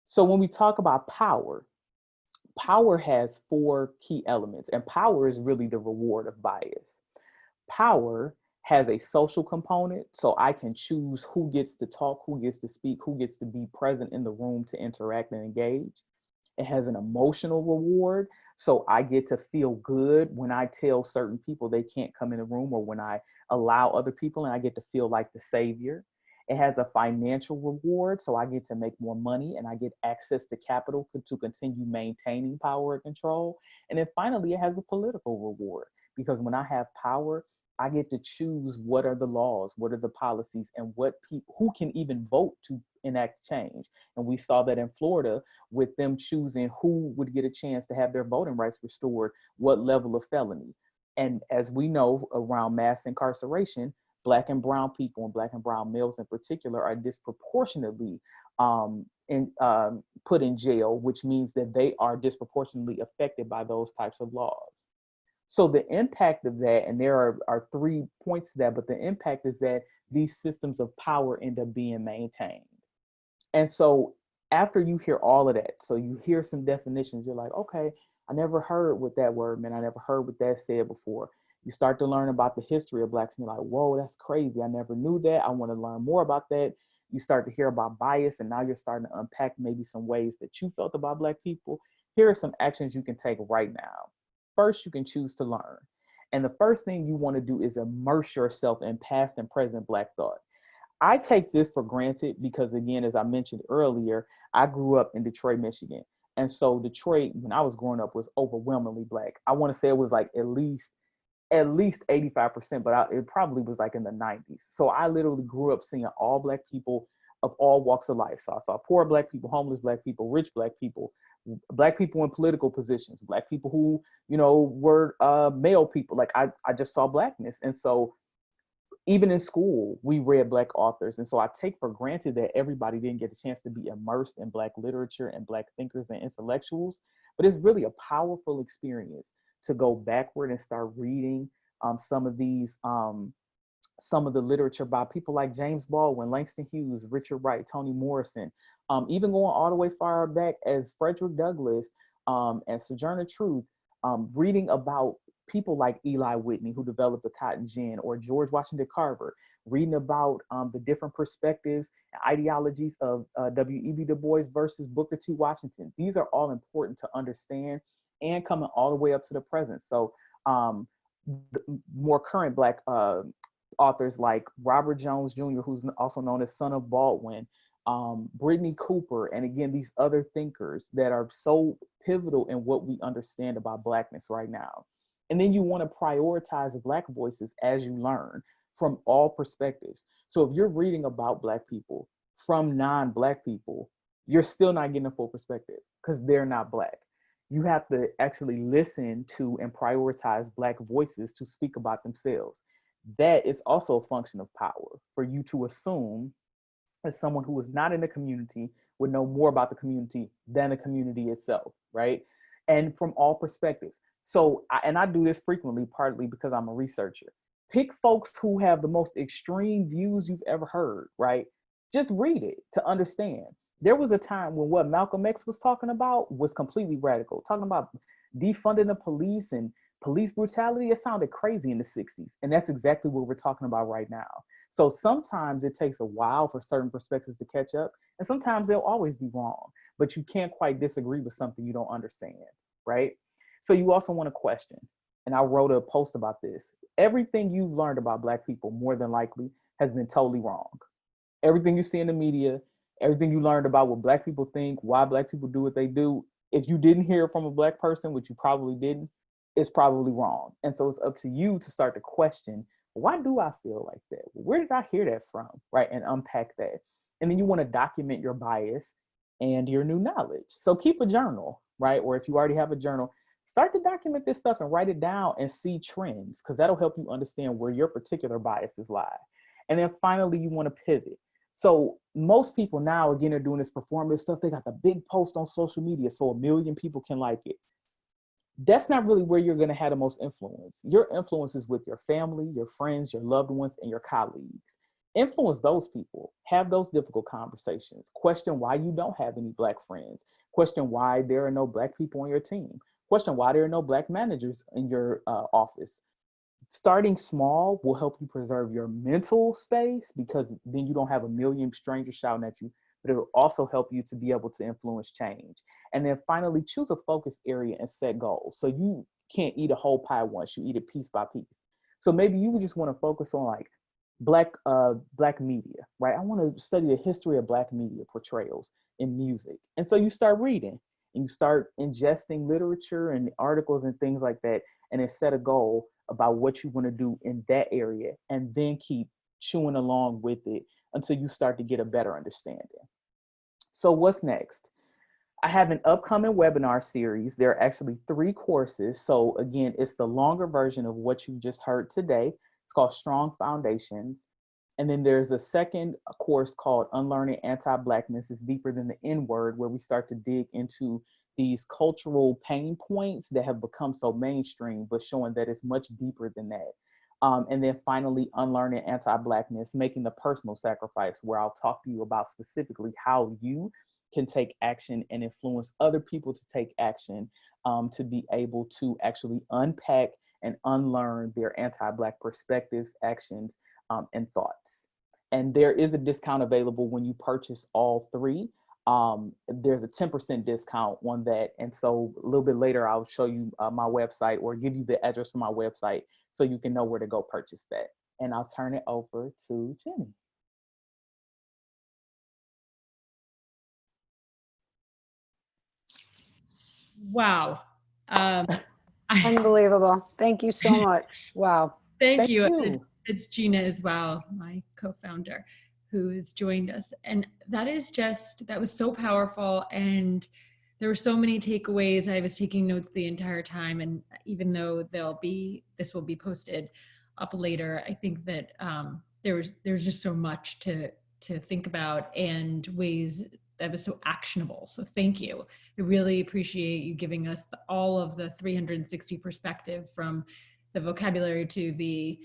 Speaker 2: So when we talk about power, power has four key elements, and power is really the reward of bias. Power has a social component, so I can choose who gets to talk, who gets to speak, who gets to be present in the room to interact and engage. It has an emotional reward, so I get to feel good when I tell certain people they can't come in the room, or when I allow other people, and I get to feel like the savior. It has a financial reward, so I get to make more money and I get access to capital to continue maintaining power and control. And then finally, it has a political reward, because when I have power, I get to choose what are the laws, what are the policies, and what people who can even vote to enact change. And we saw that in Florida with them choosing who would get a chance to have their voting rights restored, what level of felony. And as we know, around mass incarceration, Black and brown people, and Black and brown males in particular, are disproportionately put in jail, which means that they are disproportionately affected by those types of laws. So the impact of that, and there are 3 points to that, but the impact is that these systems of power end up being maintained. And so after you hear all of that, so you hear some definitions, you're like, okay, I never heard what that word meant. I never heard what that said before. You start to learn about the history of Blacks, and you're like, whoa, that's crazy. I never knew that. I want to learn more about that. You start to hear about bias, and now you're starting to unpack maybe some ways that you felt about Black people. Here are some actions you can take right now. First, you can choose to learn. And the first thing you want to do is immerse yourself in past and present Black thought. I take this for granted because, again, as I mentioned earlier, I grew up in Detroit, Michigan. And so Detroit, when I was growing up, was overwhelmingly Black. I want to say it was like at least 85%, but it probably was like in the 90s. So I literally grew up seeing all Black people of all walks of life. So I saw poor Black people, homeless Black people, rich Black people, Black people in political positions, Black people who, were male people. Like I just saw Blackness. And so even in school, we read Black authors. And so I take for granted that everybody didn't get a chance to be immersed in Black literature and Black thinkers and intellectuals. But it's really a powerful experience to go backward and start reading some of the literature by people like James Baldwin, Langston Hughes, Richard Wright, Toni Morrison, even going all the way far back as Frederick Douglass and Sojourner Truth, reading about people like Eli Whitney, who developed the cotton gin, or George Washington Carver, reading about the different perspectives and ideologies of W.E.B. Du Bois versus Booker T. Washington. These are all important to understand, and coming all the way up to the present. So more current Black authors like Robert Jones Jr., who's also known as son of Baldwin, Brittany Cooper, and again, these other thinkers that are so pivotal in what we understand about Blackness right now. And then you want to prioritize Black voices as you learn from all perspectives. So if you're reading about Black people from non-Black people, you're still not getting a full perspective because they're not Black. You have to actually listen to and prioritize Black voices to speak about themselves. That is also a function of power, for you to assume as someone who is not in the community would know more about the community than the community itself, right? And from all perspectives. So, I do this frequently, partly because I'm a researcher. Pick folks who have the most extreme views you've ever heard, right? Just read it to understand. There was a time when what Malcolm X was talking about was completely radical, talking about defunding the police and police brutality. It sounded crazy in the 60s. And that's exactly what we're talking about right now. So sometimes it takes a while for certain perspectives to catch up, and sometimes they'll always be wrong, but you can't quite disagree with something you don't understand, right? So you also want to question, and I wrote a post about this. Everything you've learned about Black people more than likely has been totally wrong. Everything you see in the media, everything you learned about what Black people think, why Black people do what they do, if you didn't hear it from a Black person, which you probably didn't, it's probably wrong. And so it's up to you to start to question, why do I feel like that? Where did I hear that from, right? And unpack that. And then you want to document your bias and your new knowledge. So keep a journal, right? Or if you already have a journal, start to document this stuff and write it down and see trends, because that'll help you understand where your particular biases lie. And then finally, you want to pivot. So most people now, again, are doing this performative stuff. They got the big post on social media so 1 million people can like it. That's not really where you're going to have the most influence. Your influence is with your family, your friends, your loved ones, and your colleagues. Influence those people, have those difficult conversations, question why you don't have any Black friends, question why there are no Black people on your team, question why there are no Black managers in your office. Starting small will help you preserve your mental space, because then you don't have a million strangers shouting at you, but it will also help you to be able to influence change. And then finally, choose a focus area and set goals. So you can't eat a whole pie once, you eat it piece by piece. So maybe you would just want to focus on like black media, right? I want to study the history of Black media portrayals in music. And so you start reading and you start ingesting literature and articles and things like that, and then set a goal about what you want to do in that area, and then keep chewing along with it until you start to get a better understanding. So what's next? I have an upcoming webinar series. There are actually 3 courses. So again, it's the longer version of what you just heard today. It's called Strong Foundations. And then there's a second course called Unlearning Anti-Blackness. It's deeper than the N word, where we start to dig into these cultural pain points that have become so mainstream, but showing that it's much deeper than that. And then finally, Unlearning Anti-Blackness, Making the Personal Sacrifice, where I'll talk to you about specifically how you can take action and influence other people to take action, to be able to actually unpack and unlearn their anti-Black perspectives, actions, and thoughts. And there is a discount available when you purchase all 3. There's a 10% discount on that. And so a little bit later, I'll show you my website, or give you the address for my website so you can know where to go purchase that. And I'll turn it over to Jenny.
Speaker 1: Wow.
Speaker 3: Unbelievable. Thank you so much. Wow.
Speaker 1: Thank you. It's Gina as well, my co-founder, who has joined us. And that was so powerful. And there were so many takeaways. I was taking notes the entire time. And even though this will be posted up later, I think that there's just so much to think about, and ways that was so actionable. So thank you. I really appreciate you giving us all of the 360 perspective, from the vocabulary to the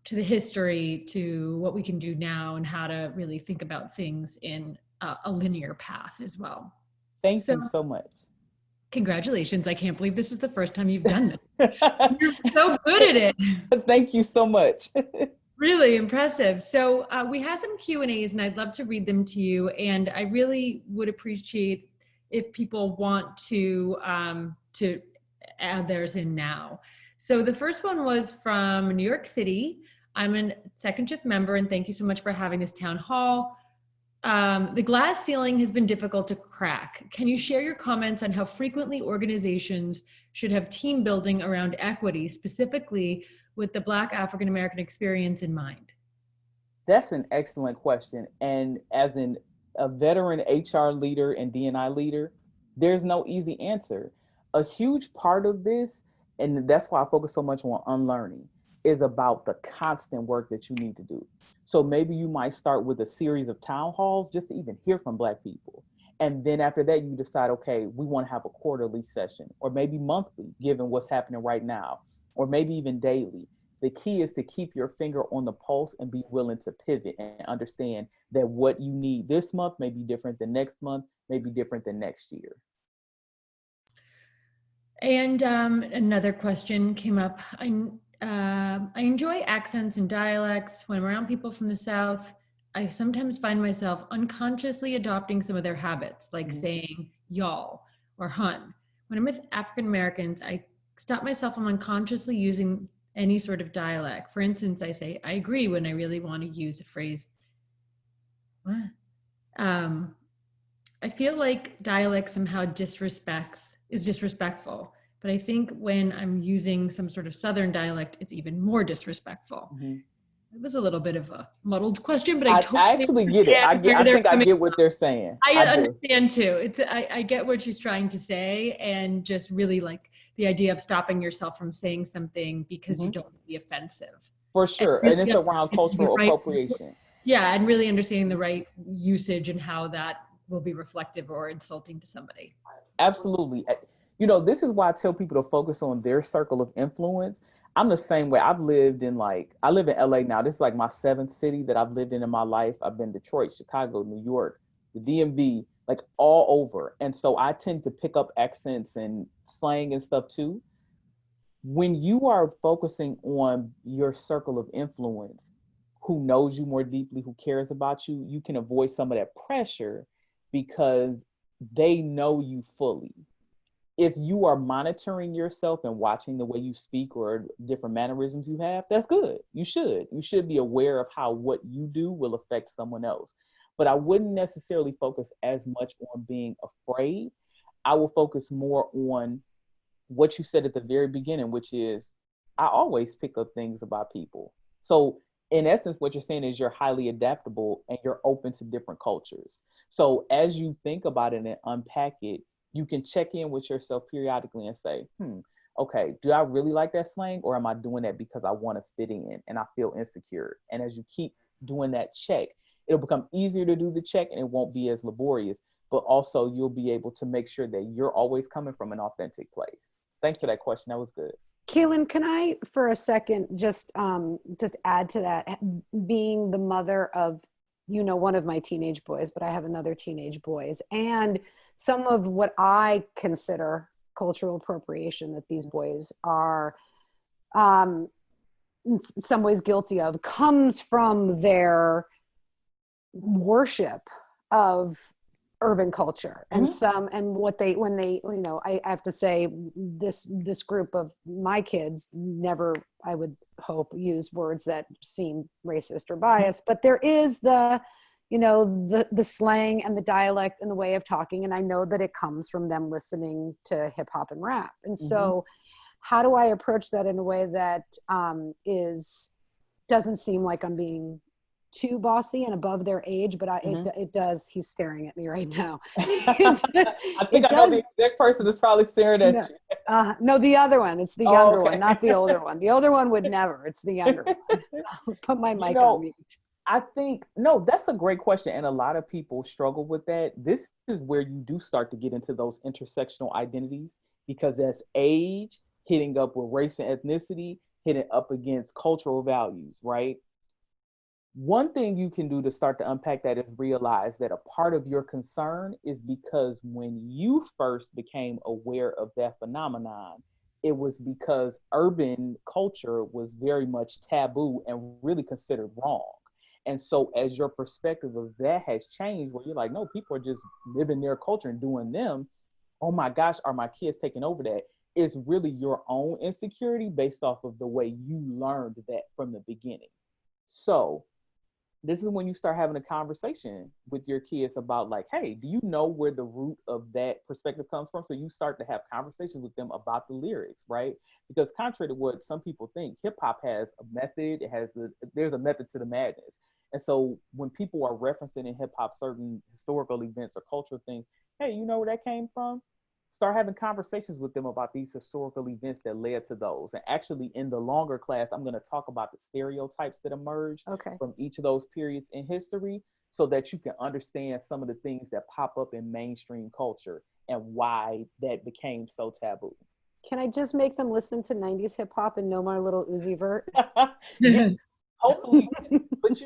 Speaker 1: history, to what we can do now, and how to really think about things in a linear path as well.
Speaker 2: Thank you so much.
Speaker 1: Congratulations. I can't believe this is the first time you've done this. You're so good at it.
Speaker 2: Thank you so much.
Speaker 1: Really impressive. So we have some Q&As, and I'd love to read them to you. And I really would appreciate if people want to add theirs in now. So the first one was from New York City. I'm a second shift member, and thank you so much for having this town hall. The glass ceiling has been difficult to crack. Can you share your comments on how frequently organizations should have team building around equity, specifically with the Black African American experience in mind?
Speaker 2: That's an excellent question. And as a veteran HR leader and D&I leader, there's no easy answer. A huge part of this, and that's why I focus so much on unlearning, is about the constant work that you need to do. So maybe you might start with a series of town halls just to even hear from Black people. And then after that, you decide, okay, we want to have a quarterly session, or maybe monthly, given what's happening right now, or maybe even daily. The key is to keep your finger on the pulse and be willing to pivot and understand that what you need this month may be different than next month, may be different than next year.
Speaker 1: And another question came up. I enjoy accents and dialects. When I'm around people from the South, I sometimes find myself unconsciously adopting some of their habits, like saying y'all or hun. When I'm with African Americans, I stop myself from unconsciously using any sort of dialect. For instance, I say, I agree, when I really want to use a phrase. What? I feel like dialect somehow is disrespectful. But I think when I'm using some sort of Southern dialect, it's even more disrespectful. It was a little bit of a muddled question, but I totally
Speaker 2: actually get it. I think I get what they're saying.
Speaker 1: I understand too. I get what she's trying to say, and just really like the idea of stopping yourself from saying something because you don't want to be offensive.
Speaker 2: For sure. And it's around cultural appropriation.
Speaker 1: Yeah, and really understanding the right usage and how that will be reflective or insulting to somebody.
Speaker 2: Absolutely. You know, this is why I tell people to focus on their circle of influence. I'm the same way. I live in LA now. This is like my seventh city that I've lived in my life. I've been Detroit, Chicago, New York, the DMV, like all over. And so I tend to pick up accents and slang and stuff too. When you are focusing on your circle of influence, who knows you more deeply, who cares about you, you can avoid some of that pressure because they know you fully. If you are monitoring yourself and watching the way you speak or different mannerisms you have, that's good. You should be aware of how what you do will affect someone else. But I wouldn't necessarily focus as much on being afraid. I will focus more on what you said at the very beginning, which is I always pick up things about people. So in essence, what you're saying is you're highly adaptable and you're open to different cultures. So as you think about it and unpack it, you can check in with yourself periodically and say, okay, do I really like that slang, or am I doing that because I want to fit in and I feel insecure? And as you keep doing that check, it'll become easier to do the check and it won't be as laborious, but also you'll be able to make sure that you're always coming from an authentic place. Thanks for that question. That was good.
Speaker 3: Kalyn, can I, for a second, just add to that? Being the mother of, one of my teenage boys, but I have another teenage boys, and some of what I consider cultural appropriation that these boys are, in some ways guilty of, comes from their worship of urban culture and I have to say this group of my kids never, I would hope, use words that seem racist or biased, but there is the slang and the dialect and the way of talking, and I know that it comes from them listening to hip hop and rap. And so how do I approach that in a way that doesn't seem like I'm being too bossy and above their age, but it does. He's staring at me right now.
Speaker 2: I think I know the exact person that's probably staring at you.
Speaker 3: No, the other one. It's the younger one, not the older one. The older one would never. It's the younger one. I'll put my mic on mute.
Speaker 2: I think, no, that's a great question. And a lot of people struggle with that. This is where you do start to get into those intersectional identities, because that's age hitting up with race and ethnicity, hitting up against cultural values, right? One thing you can do to start to unpack that is realize that a part of your concern is because when you first became aware of that phenomenon, it was because urban culture was very much taboo and really considered wrong. And so as your perspective of that has changed, where you're like, no, people are just living their culture and doing them, oh my gosh, are my kids taking over that? It's really your own insecurity based off of the way you learned that from the beginning. So this is when you start having a conversation with your kids about like, hey, do you know where the root of that perspective comes from? So you start to have conversations with them about the lyrics, right? Because contrary to what some people think, hip hop has a method. There's a method to the madness. And so when people are referencing in hip hop certain historical events or cultural things, hey, you know where that came from? Start having conversations with them about these historical events that led to those. And actually in the longer class, I'm going to talk about the stereotypes that emerged from each of those periods in history, so that you can understand some of the things that pop up in mainstream culture and why that became so taboo.
Speaker 3: Can I just make them listen to 90s hip hop and know my little Uzi Vert?
Speaker 2: Yeah, hopefully. But it's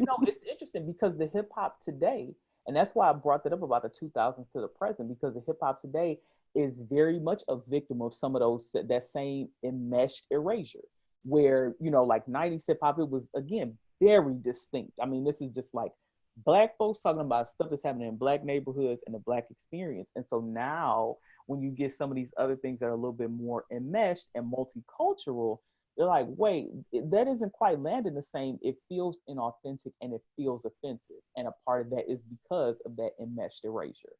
Speaker 2: interesting because the hip hop today, and that's why I brought that up about the 2000s to the present, because the hip hop today is very much a victim of some of those, that same enmeshed erasure, where, like 90s hip hop, it was, again, very distinct. I mean, this is just like Black folks talking about stuff that's happening in Black neighborhoods and the Black experience. And so now when you get some of these other things that are a little bit more enmeshed and multicultural, they're like, wait, that isn't quite landing the same. It feels inauthentic and it feels offensive. And a part of that is because of that enmeshed erasure.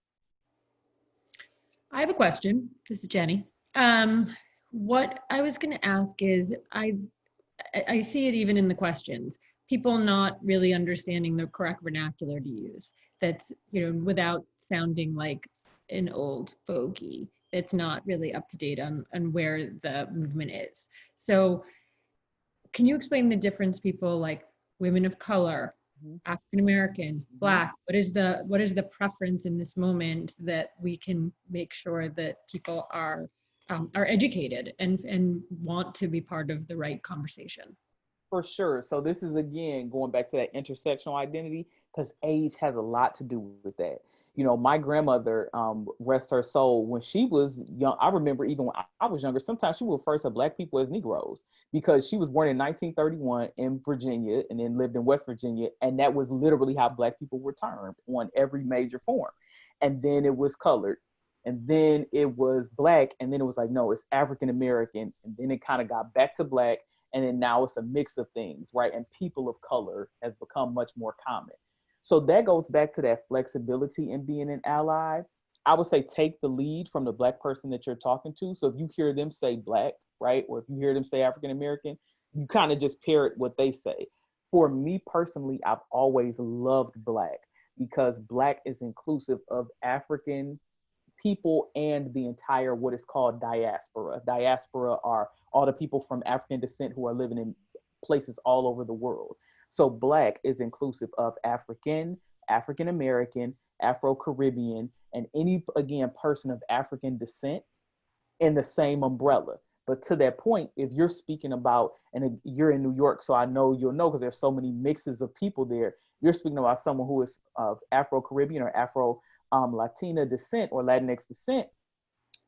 Speaker 1: I have a question. This is Jenny. What I was going to ask is, I see it even in the questions, people not really understanding the correct vernacular to use. That's, without sounding like an old fogey. It's not really up to date on where the movement is. So can you explain the difference, people like women of color, African American, Black? What is the preference in this moment that we can make sure that people are are educated and want to be part of the right conversation.
Speaker 2: For sure. So this is again going back to that intersectional identity because age has a lot to do with that. You know, my grandmother, rest her soul, when she was young, I remember even when I was younger, sometimes she would refer to Black people as Negroes because she was born in 1931 in Virginia and then lived in West Virginia. And that was literally how Black people were termed on every major form. And then it was colored. And then it was Black. And then it was like, no, it's African American. And then it kind of got back to Black. And then now it's a mix of things, right? And people of color has become much more common. So that goes back to that flexibility in being an ally. I would say take the lead from the Black person that you're talking to. So if you hear them say Black, right? Or if you hear them say African American, you kind of just parrot what they say. For me personally, I've always loved Black because Black is inclusive of African people and the entire what is called diaspora. Diaspora are all the people from African descent who are living in places all over the world. So Black is inclusive of African, African American, Afro-Caribbean, and any, again, person of African descent in the same umbrella. But to that point, if you're speaking about, and you're in New York, so I know you'll know because there's so many mixes of people there, you're speaking about someone who is of Afro-Caribbean or Latina descent or Latinx descent,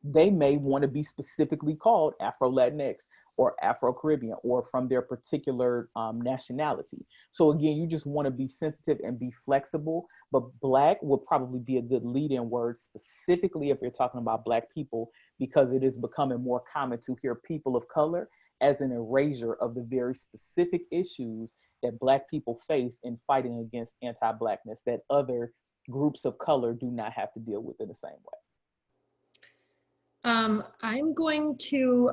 Speaker 2: they may want to be specifically called Afro-Latinx or Afro-Caribbean or from their particular nationality. So again, you just want to be sensitive and be flexible, but Black would probably be a good lead-in word specifically if you're talking about Black people, because it is becoming more common to hear people of color as an erasure of the very specific issues that Black people face in fighting against anti-Blackness that other groups of color do not have to deal with in the same way.
Speaker 1: I'm going to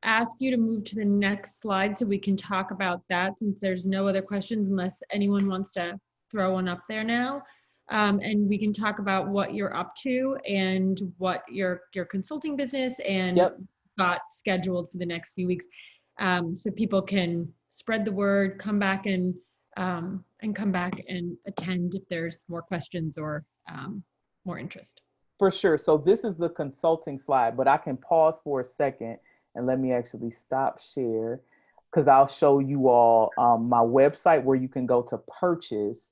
Speaker 1: ask you to move to the next slide so we can talk about that, since there's no other questions unless anyone wants to throw one up there now. And we can talk about what you're up to and what your consulting business and got scheduled for the next few weeks, so people can spread the word, come back and attend if there's more questions or more interest.
Speaker 2: For sure. So this is the consulting slide, but I can pause for a second and let me actually stop share because I'll show you all my website where you can go to purchase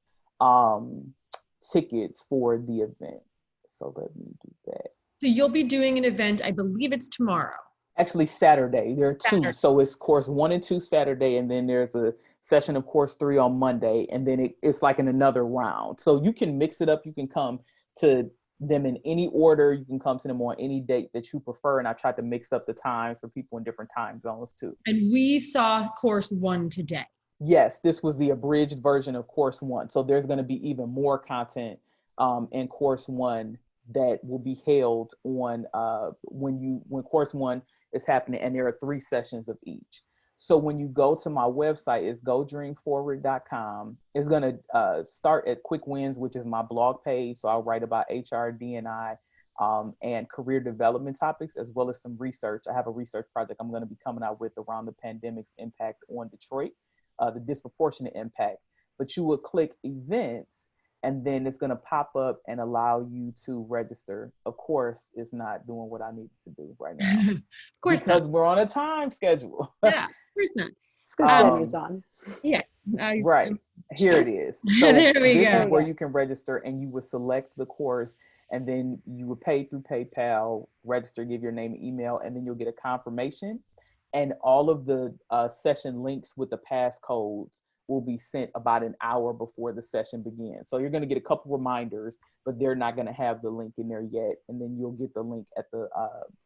Speaker 2: tickets for the event. So let me do that.
Speaker 1: So you'll be doing an event, I believe it's tomorrow.
Speaker 2: Actually, Saturday. There are two. So it's course 1 and 2 Saturday, and then there's a session of course 3 on Monday, and then it's like in another round. So you can mix it up. You can come to them in any order. You can come to them on any date that you prefer. And I tried to mix up the times for people in different time zones too.
Speaker 1: And we saw course 1 today.
Speaker 2: Yes, this was the abridged version of course 1. So there's going to be even more content in course 1 that will be held on when course 1 is happening, and there are 3 sessions of each. So when you go to my website, it's godreamforward.com. It's going to start at Quick Wins, which is my blog page. So I'll write about HR, D&I, and career development topics, as well as some research. I have a research project I'm going to be coming out with around the pandemic's impact on Detroit, the disproportionate impact. But you would click events, and then it's going to pop up and allow you to register. Of course, it's not doing what I need to do right now.
Speaker 1: Of course
Speaker 2: because
Speaker 1: not.
Speaker 2: we're on a time schedule.
Speaker 1: Yeah, of course not.
Speaker 3: It's because Jenny's on.
Speaker 1: Yeah.
Speaker 2: Right. Here it is. So
Speaker 1: there we
Speaker 2: this
Speaker 1: go.
Speaker 2: is where you can register, and you would select the course, and then you would pay through PayPal, register, give your name and email, and then you'll get a confirmation. And all of the session links with the passcodes will be sent about an hour before the session begins. So you're going to get a couple reminders, but they're not going to have the link in there yet. And then you'll get the link at the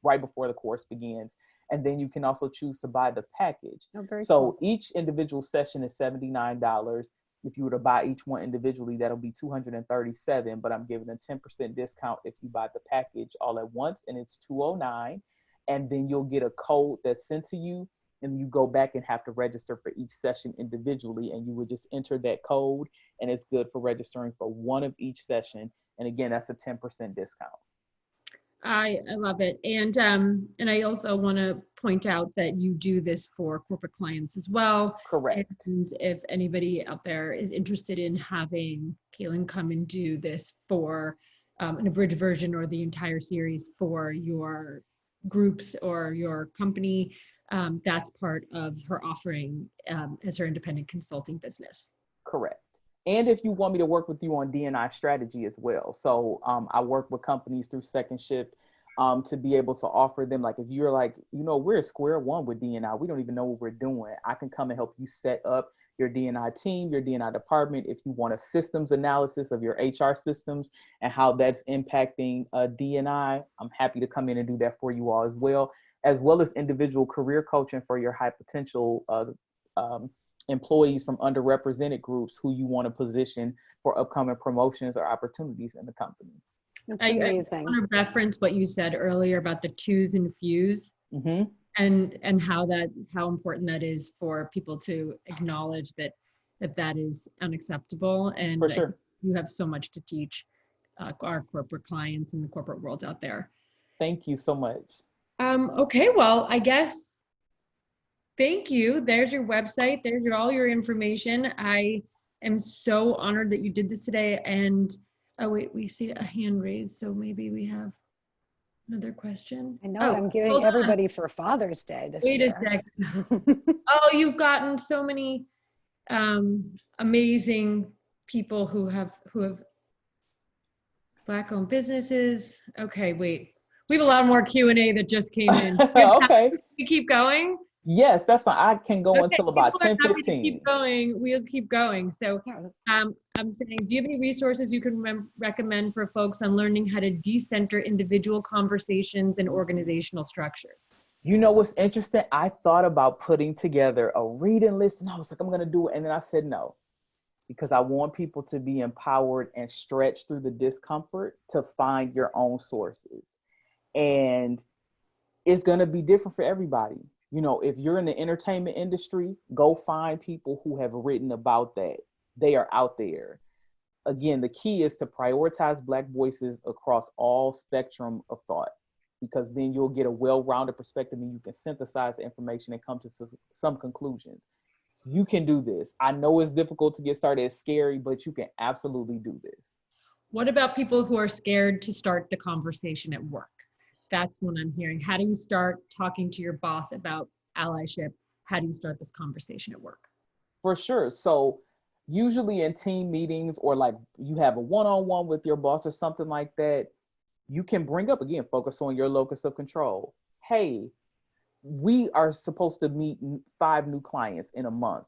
Speaker 2: right before the course begins. And then you can also choose to buy the package. So cool. Each individual session is $79. If you were to buy each one individually, that'll be $237, but I'm giving a 10% discount if you buy the package all at once, and it's $209. And then you'll get a code that's sent to you, and you go back and have to register for each session individually, and you would just enter that code, and it's good for registering for one of each session. And again, that's a 10% discount.
Speaker 1: I love it. And I also want to point out that you do this for corporate clients as well.
Speaker 2: Correct.
Speaker 1: And if anybody out there is interested in having Kalyn come and do this for an abridged version or the entire series for your groups or your company, that's part of her offering as her independent consulting business.
Speaker 2: Correct. And if you want me to work with you on D&I strategy as well. So I work with companies through Second Shift to be able to offer them, like, if you're like, we're at square one with D&I, we don't even know what we're doing. I can come and help you set up your D&I team, your D&I department. If you want a systems analysis of your HR systems and how that's impacting D&I, I'm happy to come in and do that for you all, as well as individual career coaching for your high potential employees from underrepresented groups who you want to position for upcoming promotions or opportunities in the company.
Speaker 3: That's amazing.
Speaker 1: I want to reference what you said earlier about the twos and fews, and how important that is for people to acknowledge that is unacceptable. And
Speaker 2: for sure,
Speaker 1: you have so much to teach our corporate clients and the corporate world out there.
Speaker 2: Thank you so much.
Speaker 1: Okay, well, I guess. Thank you. There's your website. There's all your information. I am so honored that you did this today. And oh wait, we see a hand raised, so maybe we have another question.
Speaker 3: I know what I'm giving everybody for Father's Day this year.
Speaker 1: Wait a second. Oh, you've gotten so many amazing people who have Black-owned businesses. Okay, wait. We have a lot more Q&A that just came in.
Speaker 2: Okay.
Speaker 1: We keep going?
Speaker 2: Yes, that's fine. I can go until about 10:15.
Speaker 1: Keep going. We'll keep going. So I'm saying, do you have any resources you can recommend for folks on learning how to decenter individual conversations and organizational structures?
Speaker 2: You know what's interesting? I thought about putting together a reading list, and I was like, I'm going to do it. And then I said no, because I want people to be empowered and stretch through the discomfort to find your own sources. And it's going to be different for everybody. If you're in the entertainment industry, go find people who have written about that. They are out there. Again, the key is to prioritize Black voices across all spectrum of thought, because then you'll get a well-rounded perspective and you can synthesize the information and come to some conclusions. You can do this. I know it's difficult to get started. It's scary, but you can absolutely do this.
Speaker 1: What about people who are scared to start the conversation at work? That's what I'm hearing. How do you start talking to your boss about allyship? How do you start this conversation at work?
Speaker 2: For sure. So usually in team meetings, or like you have a one-on-one with your boss or something like that, you can bring up, again, focus on your locus of control. Hey, we are supposed to meet 5 new clients in a month.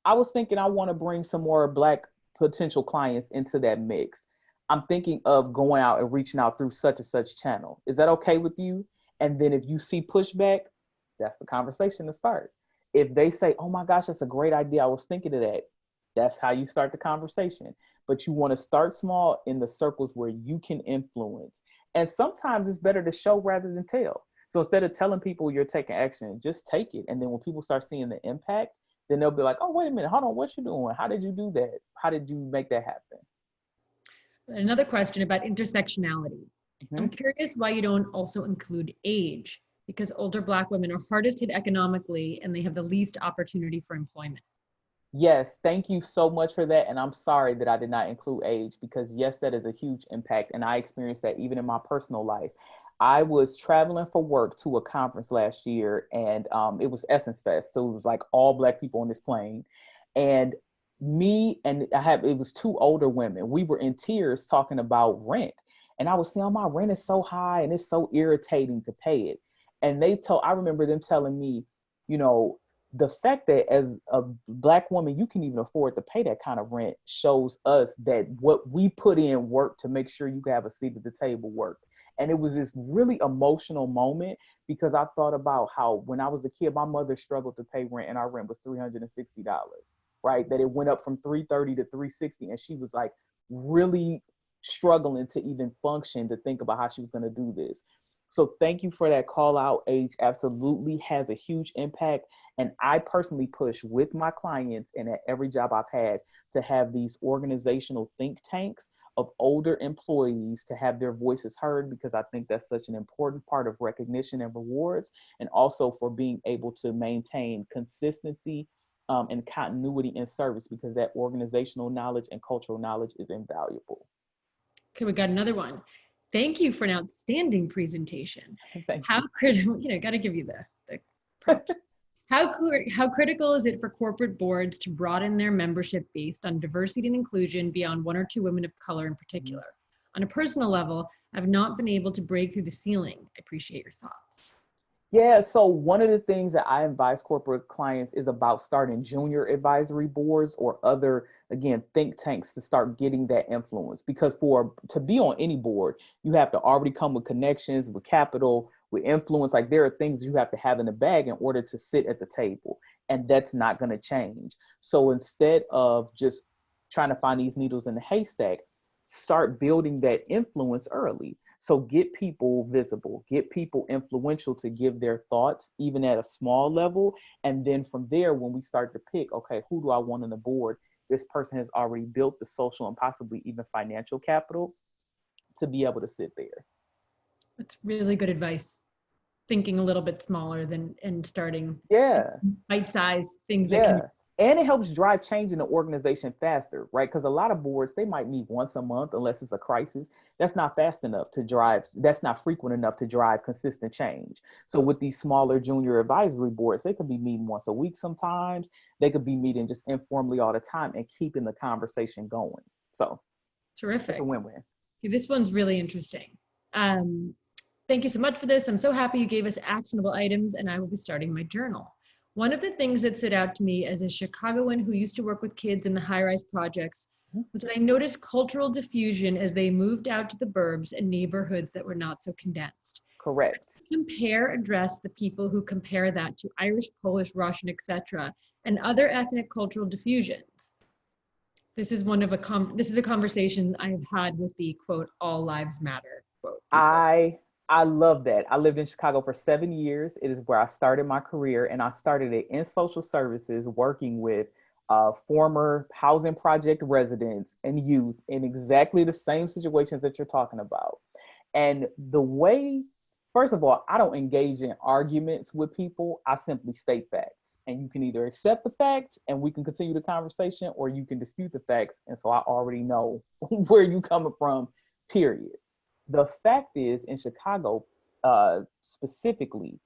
Speaker 2: I was thinking I want to bring some more Black potential clients into that mix. I'm thinking of going out and reaching out through such and such channel. Is that okay with you? And then if you see pushback, that's the conversation to start. If they say, oh my gosh, that's a great idea, I was thinking of that, that's how you start the conversation. But you want to start small in the circles where you can influence. And sometimes it's better to show rather than tell. So instead of telling people you're taking action, just take it. And then when people start seeing the impact, then they'll be like, oh, wait a minute, hold on, what you doing? How did you do that? How did you make that happen?
Speaker 1: Another question about intersectionality. I'm curious why you don't also include age, because older Black women are hardest hit economically and they have the least opportunity for employment.
Speaker 2: Yes, thank you so much for that. And I'm sorry that I did not include age, because yes, that is a huge impact. And I experienced that even in my personal life. I was traveling for work to a conference last year, and it was Essence Fest. So it was like all Black people on this plane. And it was 2 older women. We were in tears talking about rent. And I was saying, oh, my rent is so high and it's so irritating to pay it. And I remember them telling me, the fact that as a Black woman, you can even afford to pay that kind of rent shows us that what we put in work to make sure you have a seat at the table worked. And it was this really emotional moment, because I thought about how when I was a kid, my mother struggled to pay rent, and our rent was $360, right? That it went up from $330 to $360. And she was like really struggling to even function, to think about how she was going to do this. So thank you for that call out. Age absolutely has a huge impact. And I personally push with my clients and at every job I've had to have these organizational think tanks of older employees to have their voices heard, because I think that's such an important part of recognition and rewards, and also for being able to maintain consistency and continuity in service, because that organizational knowledge and cultural knowledge is invaluable.
Speaker 1: Okay, we got another one. Thank you for an outstanding presentation.
Speaker 2: Thank
Speaker 1: How
Speaker 2: you.
Speaker 1: critical, gotta give you the props. How critical is it for corporate boards to broaden their membership based on diversity and inclusion beyond one or two women of color in particular? On a personal level, I've not been able to break through the ceiling. I appreciate your thoughts.
Speaker 2: Yeah, so one of the things that I advise corporate clients is about starting junior advisory boards or other, again, think tanks to start getting that influence. Because to be on any board, you have to already come with connections, with capital, with influence. Like there are things you have to have in the bag in order to sit at the table, and that's not going to change. So instead of just trying to find these needles in the haystack, start building that influence early. So get people visible, get people influential to give their thoughts, even at a small level. And then from there, when we start to pick, okay, who do I want on the board? This person has already built the social and possibly even financial capital to be able to sit there.
Speaker 1: That's really good advice. Thinking a little bit smaller than and starting
Speaker 2: Yeah.
Speaker 1: bite-sized things that
Speaker 2: Yeah.
Speaker 1: can.
Speaker 2: And it helps drive change in the organization faster, right? Because a lot of boards, they might meet once a month unless it's a crisis. That's not fast enough to drive, that's not frequent enough to drive consistent change. So with these smaller junior advisory boards, they could be meeting once a week sometimes. They could be meeting just informally all the time and keeping the conversation going. So it's a
Speaker 1: Terrific.
Speaker 2: win-win.
Speaker 1: Okay, this one's really interesting. Thank you so much for this. I'm so happy you gave us actionable items, and I will be starting my journal. One of the things that stood out to me as a Chicagoan who used to work with kids in the high-rise projects was that I noticed cultural diffusion as they moved out to the burbs and neighborhoods that were not so condensed.
Speaker 2: Correct.
Speaker 1: Address the people who compare that to Irish, Polish, Russian, etc., and other ethnic cultural diffusions. This is this is a conversation I have had with the quote all lives matter quote people.
Speaker 2: I love that. I lived in Chicago for 7 years. It is where I started my career, and I started it in social services, working with former housing project residents and youth in exactly the same situations that you're talking about. And the way, first of all, I don't engage in arguments with people. I simply state facts. And you can either accept the facts and we can continue the conversation, or you can dispute the facts. And so I already know where you're coming from, period. The fact is, in Chicago specifically,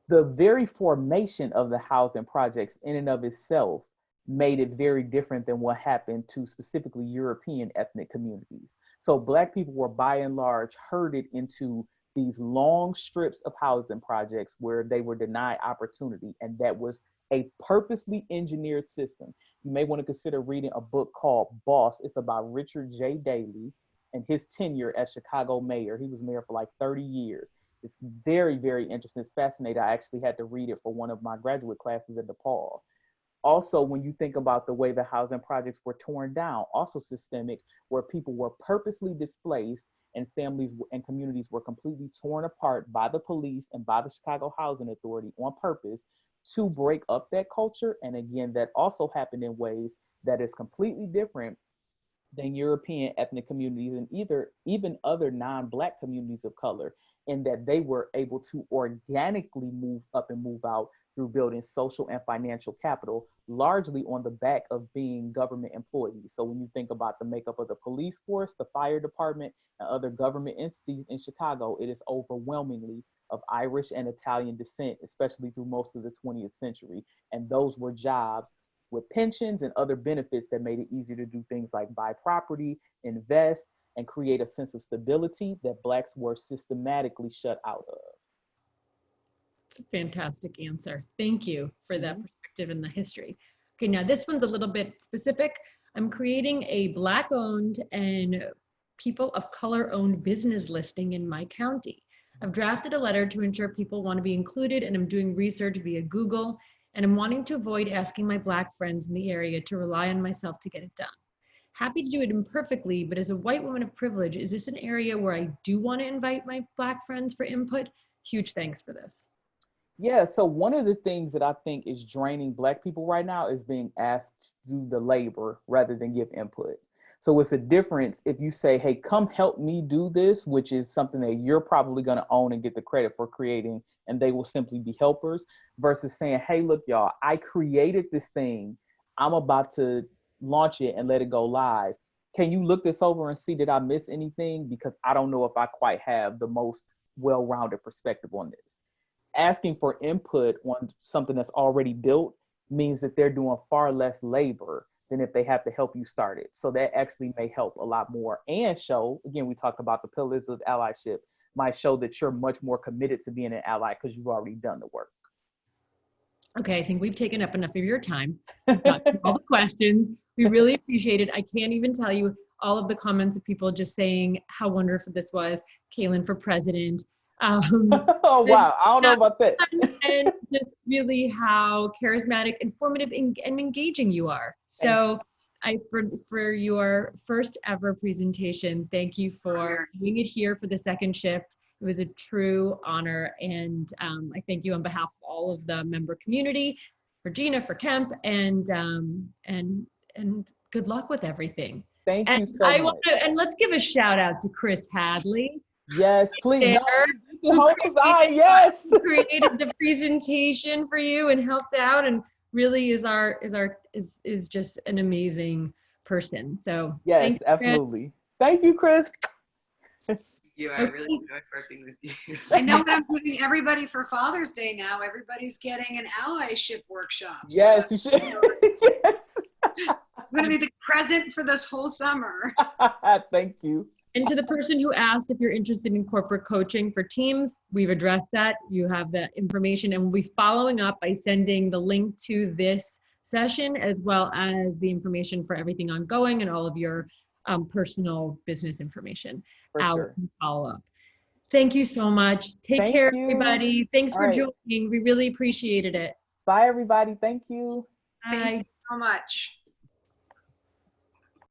Speaker 2: the very formation of the housing projects in and of itself made it very different than what happened to specifically European ethnic communities. So Black people were by and large herded into these long strips of housing projects where they were denied opportunity. And that was a purposely engineered system. You may want to consider reading a book called Boss. It's about Richard J. Daley and his tenure as Chicago mayor. He was mayor for like 30 years. It's very, very interesting. It's fascinating. I actually had to read it for one of my graduate classes at DePaul. Also, when you think about the way the housing projects were torn down, also systemic, where people were purposely displaced and families and communities were completely torn apart by the police and by the Chicago Housing Authority on purpose to break up that culture. And again, that also happened in ways that is completely different than European ethnic communities and even other non-Black communities of color, in that they were able to organically move up and move out through building social and financial capital, largely on the back of being government employees. So when you think about the makeup of the police force, the fire department, and other government entities in Chicago, it is overwhelmingly of Irish and Italian descent, especially through most of the 20th century. And those were jobs with pensions and other benefits that made it easier to do things like buy property, invest, and create a sense of stability that Blacks were systematically shut out of.
Speaker 1: It's a fantastic answer. Thank you for that perspective and the history. Okay, now this one's a little bit specific. I'm creating a Black-owned and people of color-owned business listing in my county. I've drafted a letter to ensure people want to be included, and I'm doing research via Google, and I'm wanting to avoid asking my Black friends in the area to rely on myself to get it done. Happy to do it imperfectly, but as a white woman of privilege, is this an area where I do want to invite my Black friends for input? Huge thanks for this.
Speaker 2: Yeah, so one of the things that I think is draining Black people right now is being asked to do the labor rather than give input. So it's a difference if you say, hey, come help me do this, which is something that you're probably going to own and get the credit for creating, and they will simply be helpers, versus saying, hey, look, y'all, I created this thing. I'm about to launch it and let it go live. can you look this over and see, did I miss anything? Because I don't know if I quite have the most well-rounded perspective on this. Asking for input on something that's already built means that they're doing far less labor than if they have to help you start it. So that actually may help a lot more, and show, again, we talked about the pillars of allyship, might show that you're much more committed to being an ally because you've already done the work.
Speaker 1: Okay, I think we've taken up enough of your time. We've got all the questions. We really appreciate it. I can't even tell you all of the comments of people just saying how wonderful this was. Kalyn for president.
Speaker 2: Oh, wow. I don't know about that.
Speaker 1: And just really how charismatic, informative, and engaging you are. So for your first ever presentation, thank you for doing it here for the second shift. It was a true honor, and I thank you on behalf of all of the member community, for Gina, for Kemp, and good luck with everything.
Speaker 2: Thank you so much.
Speaker 1: And let's give a shout out to Chris Hadley.
Speaker 2: Yes, please.
Speaker 1: Who created the presentation for you and helped out, and really is just an amazing person. So
Speaker 2: yes, absolutely. Thank you, Chris.
Speaker 4: I really enjoyed working with you.
Speaker 3: I know what I'm giving everybody for Father's Day now. Everybody's getting an allyship workshop.
Speaker 2: Yes, you should. Yes.
Speaker 3: It's going to be the present for this whole summer.
Speaker 2: Thank you.
Speaker 1: And to the person who asked if you're interested in corporate coaching for teams, we've addressed that. You have the information, and we'll be following up by sending the link to this session, as well as the information for everything ongoing and all of your personal business information.
Speaker 2: Sure.
Speaker 1: Follow up. Thank you so much. Take care, everybody. Thanks for joining. We really appreciated it.
Speaker 2: Bye, everybody. Thank you.
Speaker 1: Bye.
Speaker 3: Thank you so much.